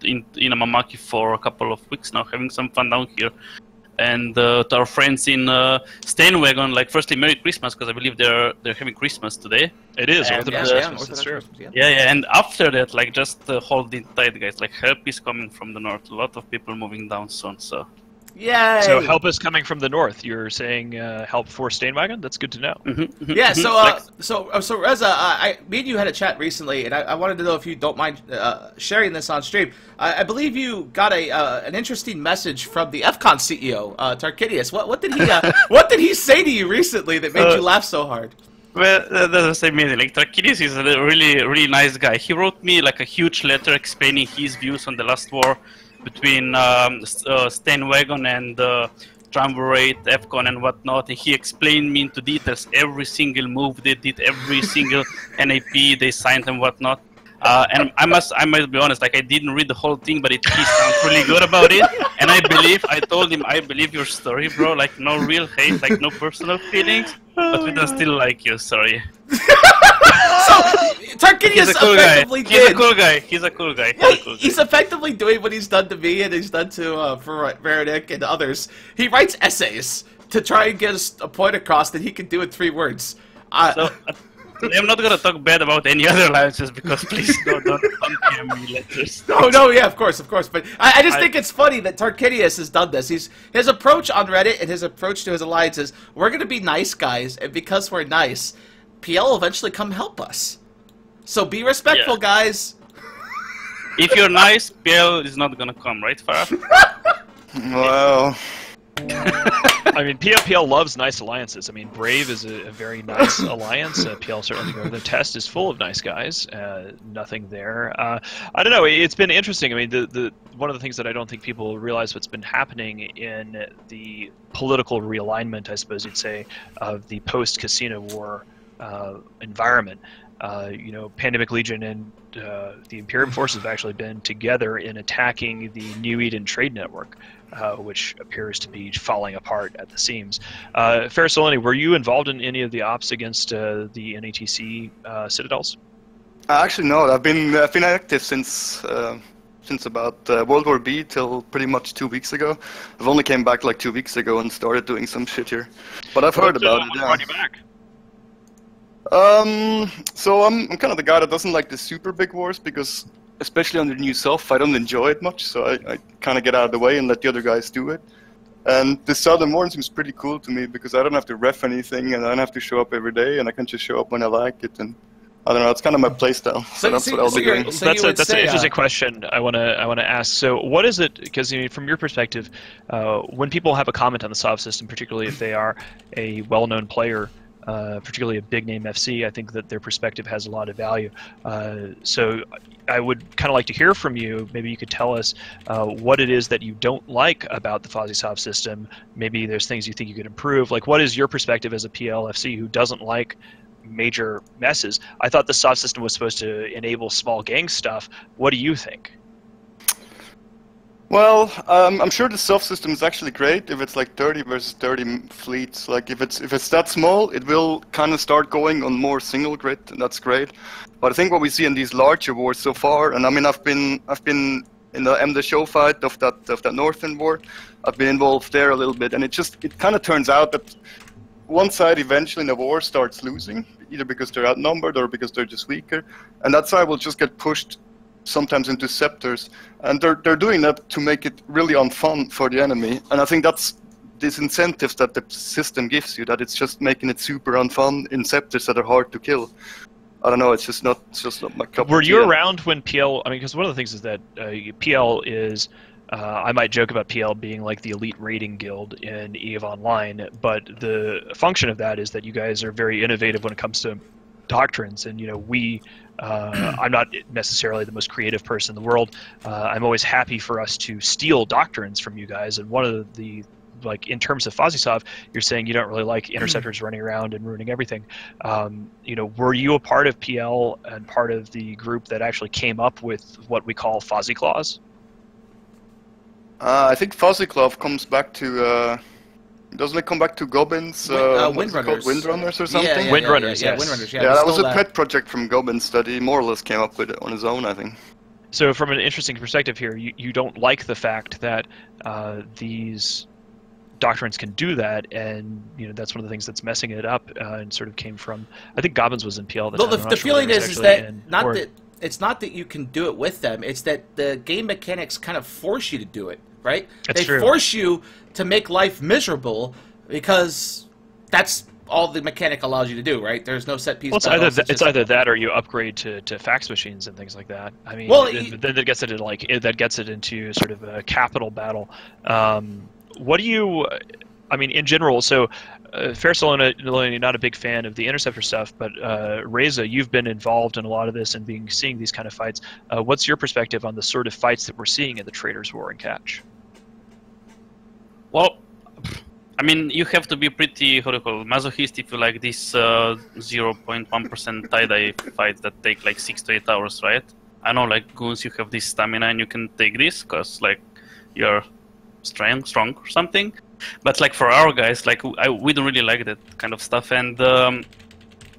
in Mamaki for a couple of weeks now, having some fun down here. And to our friends in Steinwagon, like, firstly, Merry Christmas, because I believe they're having Christmas today. It is, Orthodox Christmas, that's true. Yeah, and after that, like, just hold it tight, guys. Like, help is coming from the north. A lot of people moving down soon, so... Yay! So help is coming from the north. You're saying help for Steinwagon? That's good to know. Yeah. So Reza, me and you had a chat recently, and I wanted to know if you don't mind sharing this on stream. I believe you got an interesting message from the FCON CEO, Tarkidius. What did he say to you recently that made you laugh so hard? Well, that's amazing. Like, Tarkidius is a really nice guy. He wrote me like a huge letter explaining his views on the last war between Steinwagon and Triumvirate, FCON, and whatnot. And he explained me into details every single move they did, every single NAP they signed and whatnot. And I must be honest, like, I didn't read the whole thing, but he sounds really good about it. And I told him, I believe your story, bro. Like, no real hate, like, no personal feelings, but we don't still like you, sorry. So, Tarkidius effectively did. He's a cool guy. He's a cool guy. He's effectively doing what he's done to me and he's done to Veronik and others. He writes essays to try and get a point across that he can do in 3 words. I'm not gonna talk bad about any other alliances because please don't give me letters. No, yeah, of course. But I just think it's funny that Tarkidius has done this. His approach on Reddit and his approach to his alliances, we're gonna be nice guys, and because we're nice, PL will eventually come help us. So be respectful, guys. If you're nice, PL is not gonna come, right, Farah? Well... I mean, PL loves nice alliances. I mean, Brave is a very nice alliance. PL certainly go to the test is full of nice guys. Nothing there. I don't know. It's been interesting. I mean, one of the things that I don't think people realize what's been happening in the political realignment, I suppose you'd say, of the post-Casino War environment. You know, Pandemic Legion and the Imperium forces have actually been together in attacking the New Eden trade network, which appears to be falling apart at the seams. Ferrisolini, were you involved in any of the ops against the NATC citadels? Actually, no. I've been active since about World War B till pretty much 2 weeks ago. I've only came back like 2 weeks ago and started doing some shit here, but I've heard about it. What Yeah. brought you back? So I'm kind of the guy that doesn't like the super big wars because, especially on the new self, I don't enjoy it much. So I kind of get out of the way and let the other guys do it. And the Southern War seems pretty cool to me because I don't have to ref anything and I don't have to show up every day and I can just show up when I like it. And I don't know, it's kind of my playstyle. So that's what I'll be doing. That's an interesting question I want to ask. So what is it, because from your perspective, when people have a comment on the SOV system, particularly if they are a well-known player, particularly a big name FC, I think that their perspective has a lot of value. So I would kind of like to hear from you. Maybe you could tell us what it is that you don't like about the FozzieSov system. Maybe there's things you think you could improve. Like, what is your perspective as a PLFC who doesn't like major messes? I thought the SOV system was supposed to enable small gang stuff. What do you think? Well, I'm sure the self system is actually great if it's like 30 versus 30 fleets. Like if it's that small, it will kind of start going on more single grid, and that's great. But I think what we see in these larger wars so far, and I mean I've been in the M the show fight of that northern war. I've been involved there a little bit, and it kind of turns out that one side eventually in the war starts losing, either because they're outnumbered or because they're just weaker, and that side will just get pushed sometimes into scepters, and they're doing that to make it really unfun for the enemy. And I think that's these incentives that the system gives you, that it's just making it super unfun in scepters that are hard to kill. I don't know, it's just not my cup of tea. Were you around when PL, I mean, because one of the things is that PL is, I might joke about PL being like the elite raiding guild in EVE Online, but the function of that is that you guys are very innovative when it comes to doctrines, and I'm not necessarily the most creative person in the world. I'm always happy for us to steal doctrines from you guys, and one of the, like, in terms of FozzieSov, you're saying you don't really like interceptors running around and ruining everything. Were you a part of PL and part of the group that actually came up with what we call Fozzie Claws? I think Fuzzy Glove comes back to, doesn't it come back to Gobbins? Windrunners. Windrunners or something? Yeah, Windrunners, yeah, yes. Windrunners, Yeah, that was a stole pet project from Gobbins that he more or less came up with it on his own, I think. So from an interesting perspective here, you don't like the fact that these doctrines can do that, and that's one of the things that's messing it up, and sort of came from, I think Gobbins was in PL at the time. The feeling is that it's not that you can do it with them, it's that the game mechanics kind of force you to do it, right? That's true. They force you to make life miserable because that's all the mechanic allows you to do, right? There's no set piece. Well, it's either that or you upgrade to fax machines and things like that. I mean, then that gets it into sort of a capital battle. What do you, I mean, in general? So, Ferrisolini, not a big fan of the interceptor stuff, but Reza, you've been involved in a lot of this and seeing these kind of fights. What's your perspective on the sort of fights that we're seeing in the Traders' War and Catch? Well, I mean, you have to be pretty, masochist if you like this 0.1% tie-dye fights that take like 6 to 8 hours, right? I know, like, goons, you have this stamina and you can take this because, like, you're strong or something. But, like, for our guys, like, we don't really like that kind of stuff. And, I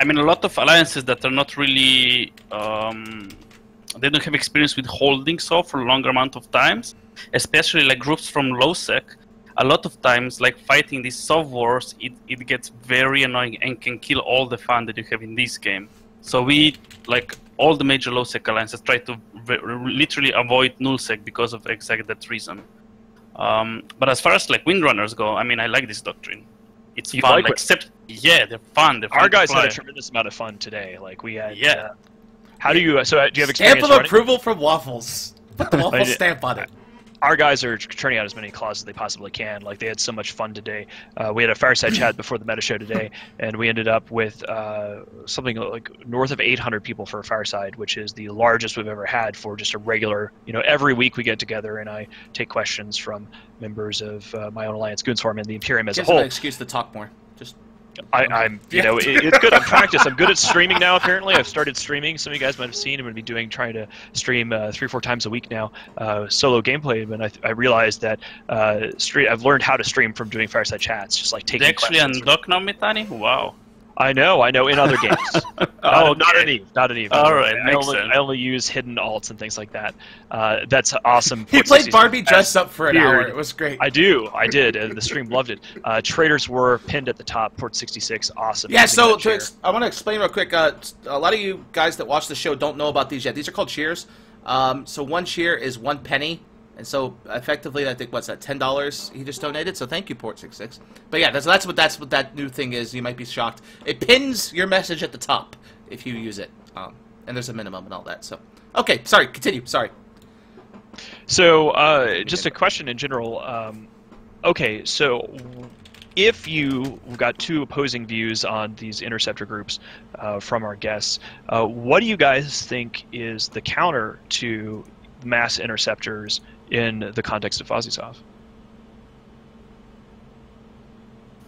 mean, a lot of alliances that are not really, they don't have experience with holding so for a longer amount of times, especially, like, groups from low-sec. A lot of times, like, fighting these soft wars, it gets very annoying and can kill all the fun that you have in this game. So we, like, all the major low-sec alliances try to literally avoid null-sec because of exactly that reason. But as far as, like, Windrunners go, I mean, I like this doctrine. It's fun, except, yeah, they're fun. Our guys had a tremendous amount of fun today. Like, we had, how do you, do you have experience Stamp of running? approval from Waffles. Put the Waffle stamp on it. Our guys are turning out as many claws as they possibly can. Like, they had so much fun today. We had a fireside chat before the meta show today, and we ended up with something like north of 800 people for a fireside, which is the largest we've ever had for just a regular, every week we get together and I take questions from members of my own alliance, Goons Forum, and the Imperium as a whole. An excuse to talk more. Just I'm you know it's good. I'm practiced. I'm good at streaming now. Apparently, I've started streaming. Some of you guys might have seen. I'm going to be trying to stream 3 or 4 times a week now, solo gameplay. And I realized that I've learned how to stream from doing fireside chats, just like taking. They actually unlock now, Mitani? Wow. I know. In other games. Oh, Not in Eve. Not in Eve. All right, I only use hidden alts and things like that. That's awesome. He played Barbie dressed up for an hour. It was great. I did. And the stream loved it. Traders were pinned at the top. Port 66, awesome. Yeah. So I want to explain real quick. A lot of you guys that watch the show don't know about these yet. These are called cheers. So 1 cheer is 1 penny. And so, effectively, I think, what's that, $10 he just donated? So thank you, Port66. But yeah, that's what that new thing is. You might be shocked. It pins your message at the top if you use it. And there's a minimum and all that. So, okay, sorry, continue. Sorry. So, just a question in general. Okay, so if you got 2 opposing views on these interceptor groups from our guests, what do you guys think is the counter to mass interceptors in the context of Fozisov?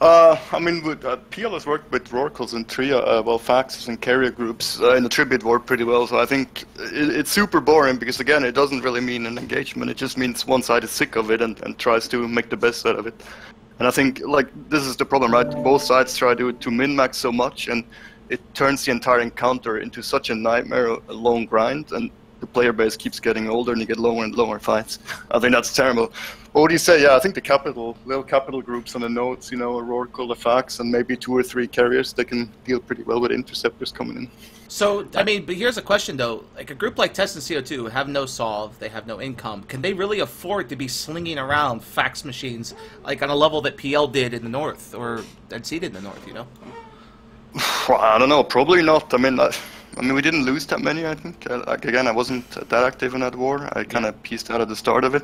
I mean, PL has worked with Rorquals and Tria, Faxes and carrier groups in the Tribute War pretty well, so I think it's super boring because, again, it doesn't really mean an engagement. It just means one side is sick of it and tries to make the best out of it. And I think, like, this is the problem, right? Both sides try to min-max so much, and it turns the entire encounter into such a nightmare, a long grind, and the player base keeps getting older and you get lower and lower fights. I think that's terrible. What would you say? Yeah, I think the little capital groups on the nodes, you know, a Rorqual, a Fax, and maybe 2 or 3 carriers, they can deal pretty well with interceptors coming in. So, I mean, but here's a question, though. Like, a group like Test and CO2 have no solve, they have no income. Can they really afford to be slinging around fax machines, like, on a level that PL did in the north, or NC did in the north, you know? Well, I don't know, probably not. I mean, we didn't lose that many, I think. Like, again, I wasn't that active in that war. I kind of pieced out at the start of it.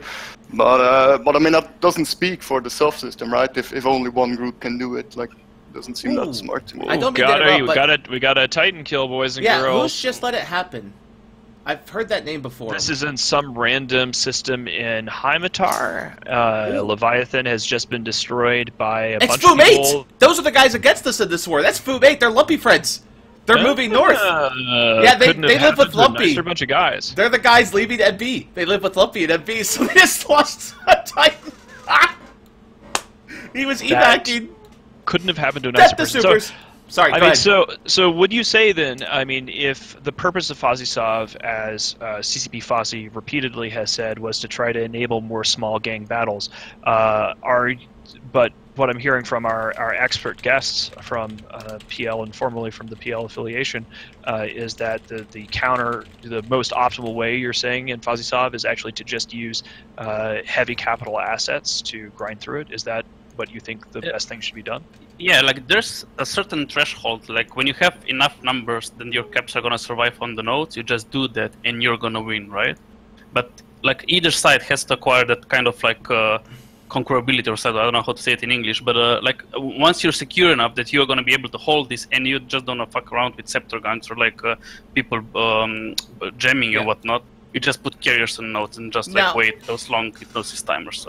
But I mean, that doesn't speak for the soft system, right? If only one group can do it, like, doesn't seem that smart to me. I don't mean to interrupt, we got a Titan kill, boys and girls. Yeah, who's just let it happen? I've heard that name before. This is in some random system in Heimatar. Leviathan has just been destroyed by a bunch of people. Those are the guys against us in this war. That's Fumate. They're Lumpy friends. They're moving north. Yeah, they live with Lumpy. They're a bunch of guys. They're the guys leaving MB. They live with Lumpy and MB, so they just lost a Titan. He was evacuating. Couldn't have happened to a nicer person. Supers. Sorry, I mean, so would you say then, I mean, if the purpose of Fozisov, as CCP Fozi repeatedly has said, was to try to enable more small gang battles, but what I'm hearing from our expert guests from PL and formerly from the PL affiliation is that the most optimal way, you're saying, in Fozisov is actually to just use heavy capital assets to grind through it. Is that what you think the best thing should be done? Yeah, like there's a certain threshold. Like when you have enough numbers, then your caps are gonna survive on the nodes. You just do that, and you're gonna win, right? But like either side has to acquire that kind of like conquerability or something. I don't know how to say it in English, but like once you're secure enough that you're gonna be able to hold this, and you just don't fuck around with scepter guns or like people jamming or whatnot. You just put carriers on nodes and just like wait those long hypnosis timers.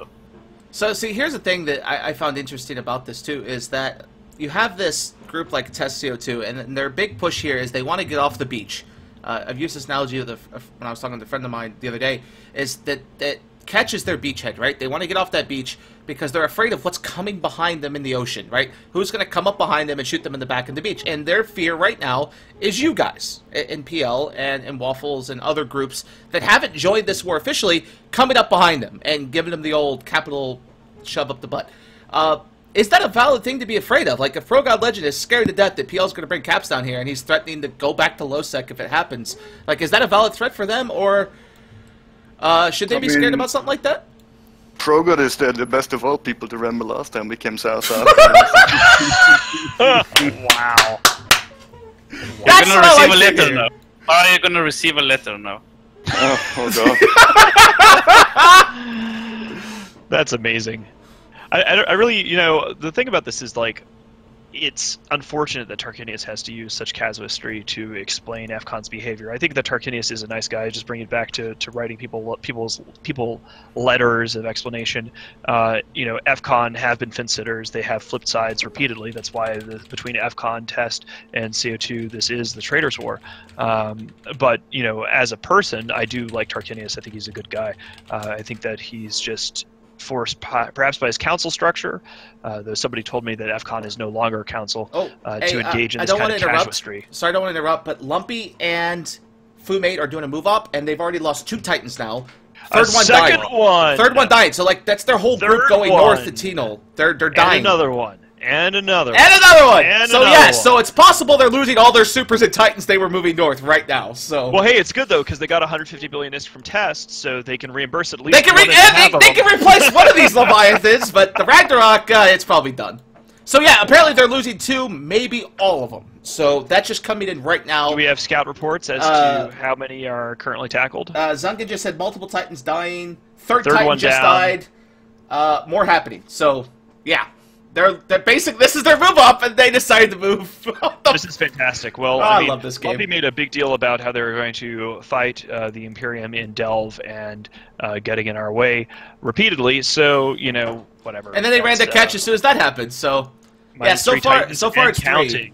So see, here's the thing that I found interesting about this too, is that you have this group like Test CO2, and their big push here is they want to get off the beach. I've used this analogy when I was talking to a friend of mine the other day, is that Catch is their beachhead, right? They want to get off that beach because they're afraid of what's coming behind them in the ocean, right? Who's going to come up behind them and shoot them in the back of the beach? And their fear right now is you guys in PL and Waffles and other groups that haven't joined this war officially coming up behind them and giving them the old capital shove up the butt. Is that a valid thing to be afraid of? Like, if Pro God Legend is scared to death that PL's going to bring caps down here and he's threatening to go back to low sec if it happens, like, is that a valid threat for them, or should they be scared about something like that? Progod is the best of all people to remember last time we came south. Wow. That's You're gonna receive a letter now. Are you gonna receive a letter now? Oh God. That's amazing. I really, you know, the thing about this is, like, it's unfortunate that Tarquinius has to use such casuistry to explain FCON's behavior. I think that Tarquinius is a nice guy. Just bring it back to writing people letters of explanation. FCON have been fence sitters. They have flipped sides repeatedly. That's why between FCON test and CO2, this is the Traders' War. But as a person, I do like Tarquinius. I think he's a good guy. I think that he's just forced perhaps by his council structure, though somebody told me that FCON is no longer a council, to engage in this kind of casuistry. Sorry, I don't want to interrupt, but Lumpy and Fumate are doing a move up, and they've already lost 2 Titans now. Third one died, so that's their whole group going north to Tenal. They're dying. And another one. And another one. And another one! And so yes, so it's possible they're losing all their supers and titans they were moving north right now, so... Well, hey, it's good, though, because they got 150 billion ISK from tests, so they can reimburse at least they can replace one of these Leviathans, but the Ragnarok, it's probably done. So yeah, apparently they're losing 2, maybe all of them. So that's just coming in right now. Do we have scout reports as to how many are currently tackled? Zungan just said multiple titans dying. Third Titan just died. More happening. So, yeah. They're basically, this is their move up, and they decided to move. This is fantastic. Well, I love this game. Lumpy made a big deal about how they were going to fight the Imperium in Delve and getting in our way repeatedly. So whatever. And then they ran to catch as soon as that happened. So yeah, so far it's counting. 3.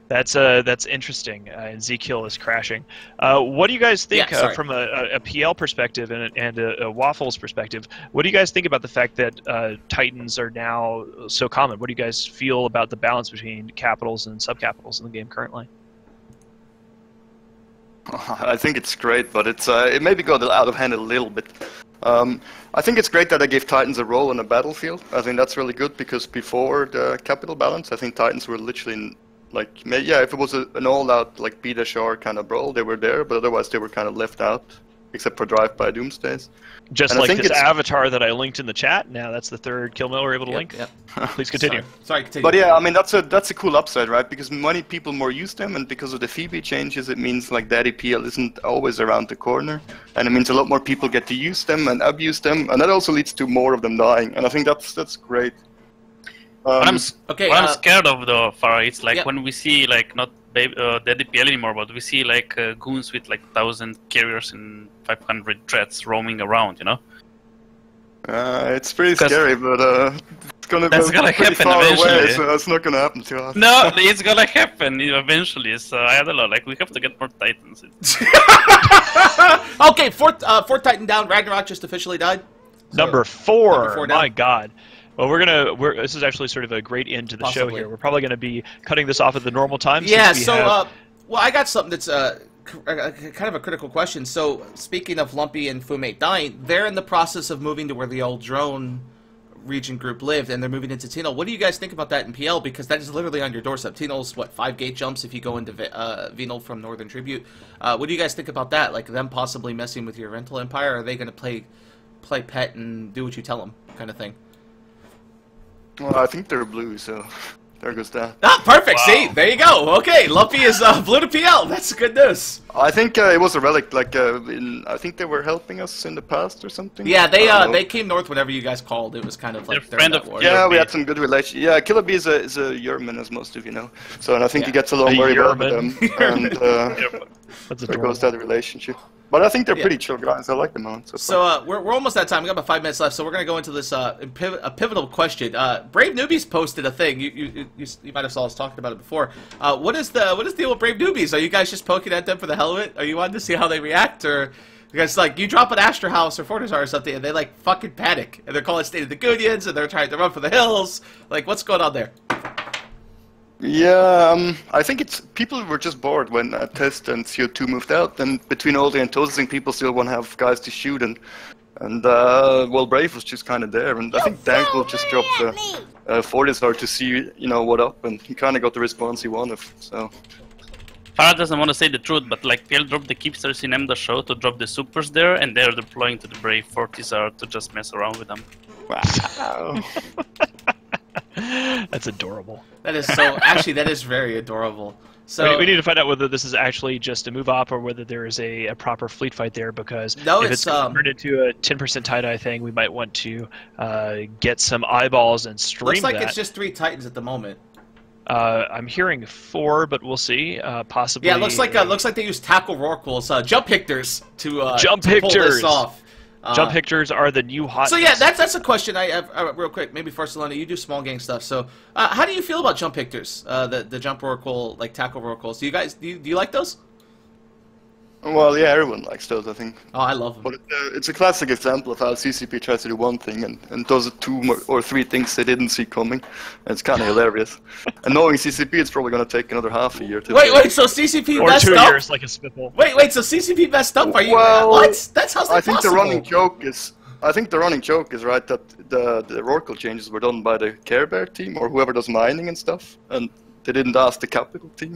That's interesting. And Zkill is crashing. What do you guys think from a PL perspective and a Waffles perspective? What do you guys think about the fact that Titans are now so common? What do you guys feel about the balance between capitals and subcapitals in the game currently? I think it's great, but it maybe got out of hand a little bit. I think it's great that they gave Titans a role on the battlefield. I think that's really good because before the capital balance, I think Titans were literally if it was an all-out beat a shard kind of brawl, they were there, but otherwise they were kind of left out, except for drive-by doomsdays. Just like this avatar that I linked in the chat. Now that's the 3rd kill mill we're able to link. Yep. Please continue. Sorry, continue. But yeah, I mean that's a cool upside, right? Because many people more use them, and because of the Phoebe changes, it means Daddy PL isn't always around the corner, and it means a lot more people get to use them and abuse them, and that also leads to more of them dying. And I think that's great. What I'm scared of though, Farah, it's when we see not Daddy PL anymore, but we see goons with 1,000 carriers and 500 threats roaming around, It's pretty scary, but it's gonna be pretty far away, so it's not gonna happen to us. No, it's gonna happen eventually. So I don't know, we have to get more Titans. Okay, fourth Titan down. Ragnarok just officially died. Number 4. My God. Well, this is actually sort of a great end to the show here. We're probably going to be cutting this off at the normal time. Yeah, well, I got something that's kind of a critical question. So, speaking of Lumpy and Fumate dying, they're in the process of moving to where the old drone region group lived, and they're moving into Tenal. What do you guys think about that in PL? Because that is literally on your doorstep. Tenal's, 5 gate jumps if you go into Venal from Northern Tribute. What do you guys think about that? Them possibly messing with your rental empire? Or are they going to play pet and do what you tell them kind of thing? Well, I think they're blue, so there goes that. Ah, perfect. Wow. See, there you go. Okay, Lumpy is blue to PL. That's good news. I think it was a relic. I think they were helping us in the past or something. Yeah, they came north whenever you guys called. It was kind of during that war. Yeah, we had some good relations. Yeah, Killer B is a Yerman, as most of you know. So, and I think he gets along very well with them. And there goes that relationship. But I think they're pretty chill guys. I like them on. So we're almost out of time. We got about 5 minutes left, so we're gonna go into this a pivotal question. Brave Newbies posted a thing. You might have saw us talking about it before. What is the deal with Brave Newbies? Are you guys just poking at them for the hell of it? Are you wanting to see how they react, or because you drop an Astra House or Fortizar or something, and they fucking panic, and they're calling State of the Guardians, and they're trying to run for the hills? What's going on there? Yeah, I think people were just bored when Test and CO2 moved out, and between all the enthusing people still want to have guys to shoot, and Brave was just kind of there, and I think Dank will just drop Fortizar to see what up, and he kind of got the response he wanted. So Farah doesn't want to say the truth, but PL dropped the Keepsters in the show to drop the supers there, and they're deploying to the Brave Fortizar to just mess around with them. Wow. That's adorable. That is actually, that is very adorable. So we need to find out whether this is actually just a move up or whether there is a proper fleet fight there, because if it's converted into a 10% tie-dye thing, we might want to get some eyeballs and stream looks like that. It's just 3 Titans at the moment. I'm hearing 4, but we'll see. Possibly. Yeah, it looks like they use tackle rorquals, jump hictors to jump to pull hictors this off. Jump hictors are the new hot. So yeah, that's a question I have real quick. Maybe first, Elena, you do small gang stuff. So how do you feel about jump hictors? The jump rorqual, like tackle rorquals. Do you like those? Well, yeah, everyone likes those, I think. Oh, I love them. But it's a classic example of how CCP tries to do one thing and does 2 or 3 things they didn't see coming. And it's kind of hilarious. And knowing CCP, it's probably going to take another half a year to. Wait, so CCP or messed 2 up? years, like a spitball. Wait, so CCP messed up? Are you? Well, what? That's how's that I think possible? the running joke is. I think the running joke is right that the Rorqual changes were done by the Care Bear team or whoever does mining and stuff, and they didn't ask the Capital team.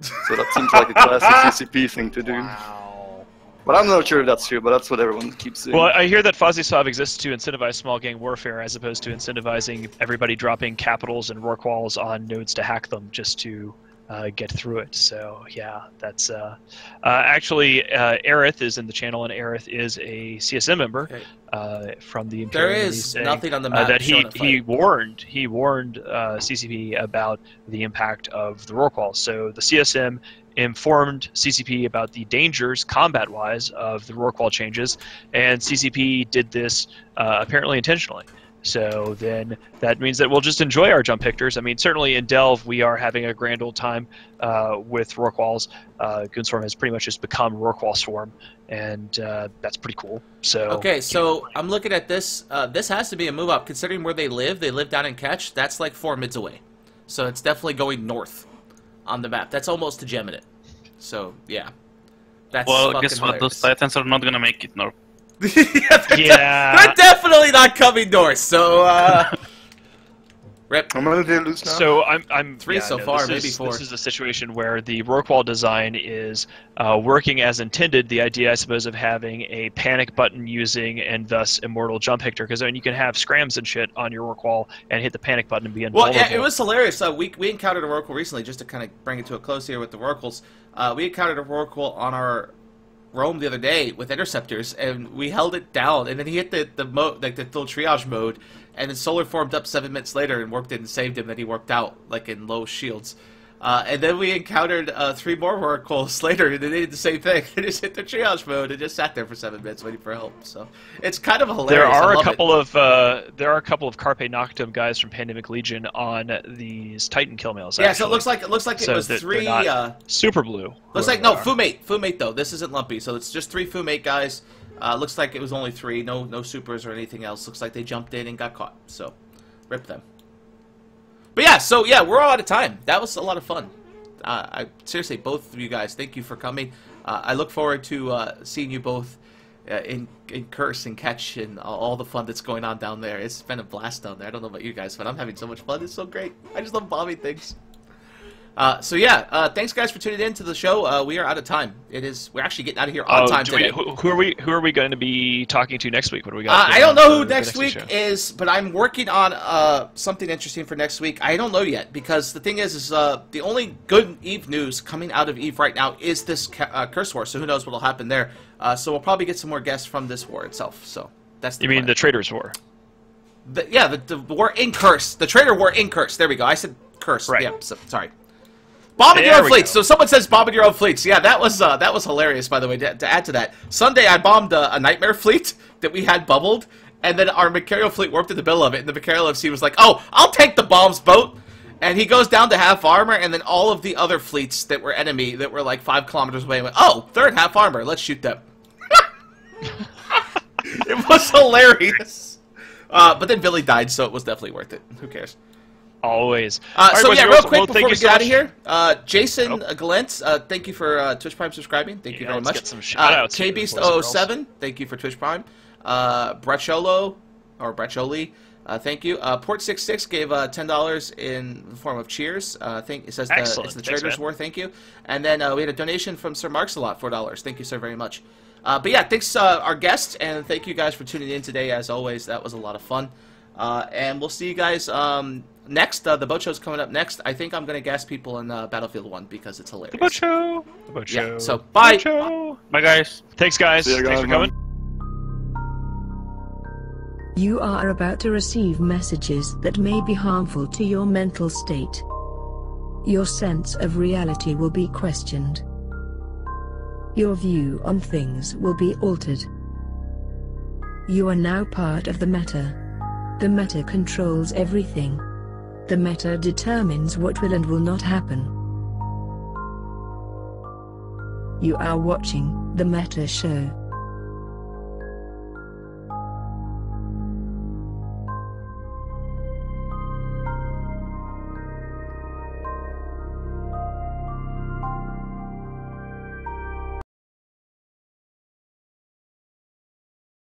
So that seems like a classic CCP thing to do. Wow. But I'm not sure if that's true, but that's what everyone keeps saying. Well, I hear that FozzieSov exists to incentivize small gang warfare as opposed to incentivizing everybody dropping capitals and Rorquals on nodes to hack them just to get through it. So yeah, that's actually Aerith is in the channel, and Aerith is a CSM member from the Imperium. There is nothing on the map that he warned CCP about the impact of the Rorqual. So the CSM informed CCP about the dangers, combat-wise, of the Rorqual changes, and CCP did this apparently intentionally. So then that means that we'll just enjoy our jump hictors. I mean, certainly in Delve, we are having a grand old time with Rorquals. Goonswarm has pretty much just become Rorqual Swarm, and that's pretty cool. So okay, so I'm looking at this. This has to be a move up, considering where they live. They live down in Ketch. That's like 4 mids away. So it's definitely going north on the map. That's almost to Geminate. So, yeah. That's well, guess what? hilarious. Those Titans are not gonna make it north. They're definitely not coming north, so, rip. How many did they lose now? So I'm 3 so far, maybe 4. This is a situation where the Rorqual design is working as intended. The idea, I suppose, of having a panic button using and thus immortal jump hictor, because then you can have scrams and shit on your Rorqual and hit the panic button and be invulnerable. Well, yeah, it was hilarious. We encountered a Rorqual recently, just to kind of bring it to a close here with the Rorquals. We encountered a Rorqual on our roam the other day with interceptors, and we held it down, and then he hit the mode, like the little triage mode, and then Solar formed up 7 minutes later and warped in and saved him. Then he warped out like in low shields. And then we encountered 3 more Rorquals later, and they did the same thing. They just hit the triage mode and just sat there for 7 minutes waiting for help. So it's kind of hilarious. There are a couple of Carpe Noctem guys from Pandemic Legion on these Titan kill mails. Yeah, so it looks like it was 3. Super blue. Looks like no Fumate though. This isn't lumpy, so it's just 3 Fumate guys. Looks like it was only 3. No supers or anything else. Looks like they jumped in and got caught. So rip them. But yeah, so yeah, we're all out of time. That was a lot of fun. I seriously, both of you guys, thank you for coming. I look forward to seeing you both in Curse and Catch and all the fun that's going on down there. It's been a blast down there. I don't know about you guys, but I'm having so much fun. It's so great. I just love bombing things. So yeah, thanks guys for tuning in to the show. We are out of time. We're actually getting out of here on time today. Who are we going to be talking to next week? What do we got? I don't know who next week is, but I'm working on something interesting for next week. I don't know yet, because the thing is the only good EVE news coming out of EVE right now is this Curse War. So who knows what'll happen there? So we'll probably get some more guests from this war itself. So that's the You mean the Traders War? The war in Curse. The Trader War in Curse. There we go. I said Curse. Right. Yeah, sorry. Bombing your own fleets. So someone says bombing your own fleets. Yeah, that was hilarious, by the way. To add to that, Sunday I bombed a Nightmare fleet that we had bubbled, and then our Macarial fleet warped in the middle of it, and the Macarial FC was like, "Oh, I'll take the bombs, boat." And he goes down to half armor, and then all of the other fleets that were enemy, that were like 5 kilometers away, went, "Oh, they're at half armor. Let's shoot them." It was hilarious. But then Billy died, so it was definitely worth it. Who cares? Always. So yeah, real quick before we get out of here, Jason Nope. Galent, thank you for Twitch Prime subscribing. Thank you very much. Get some shout-outs here, boys and girls. KBeast007, thank you for Twitch Prime. Brecciolo, or Breccioli, thank you. Port66 gave $10 in the form of cheers. It says it's the Traders War, thank you. And then we had a donation from Sir Marks-a-Lot, $4. Thank you, sir, very much. But yeah, thanks our guests, and thank you guys for tuning in today. As always, that was a lot of fun. And we'll see you guys next. The boat show's coming up next. I think I'm going to gas people in Battlefield 1 because it's hilarious. The boat show. Yeah, so bye. Boat show. Bye, guys. Thanks, guys. See you guys, Thanks for coming. You are about to receive messages that may be harmful to your mental state. Your sense of reality will be questioned. Your view on things will be altered. You are now part of the meta. The meta controls everything. The meta determines what will and will not happen. You are watching the Meta Show.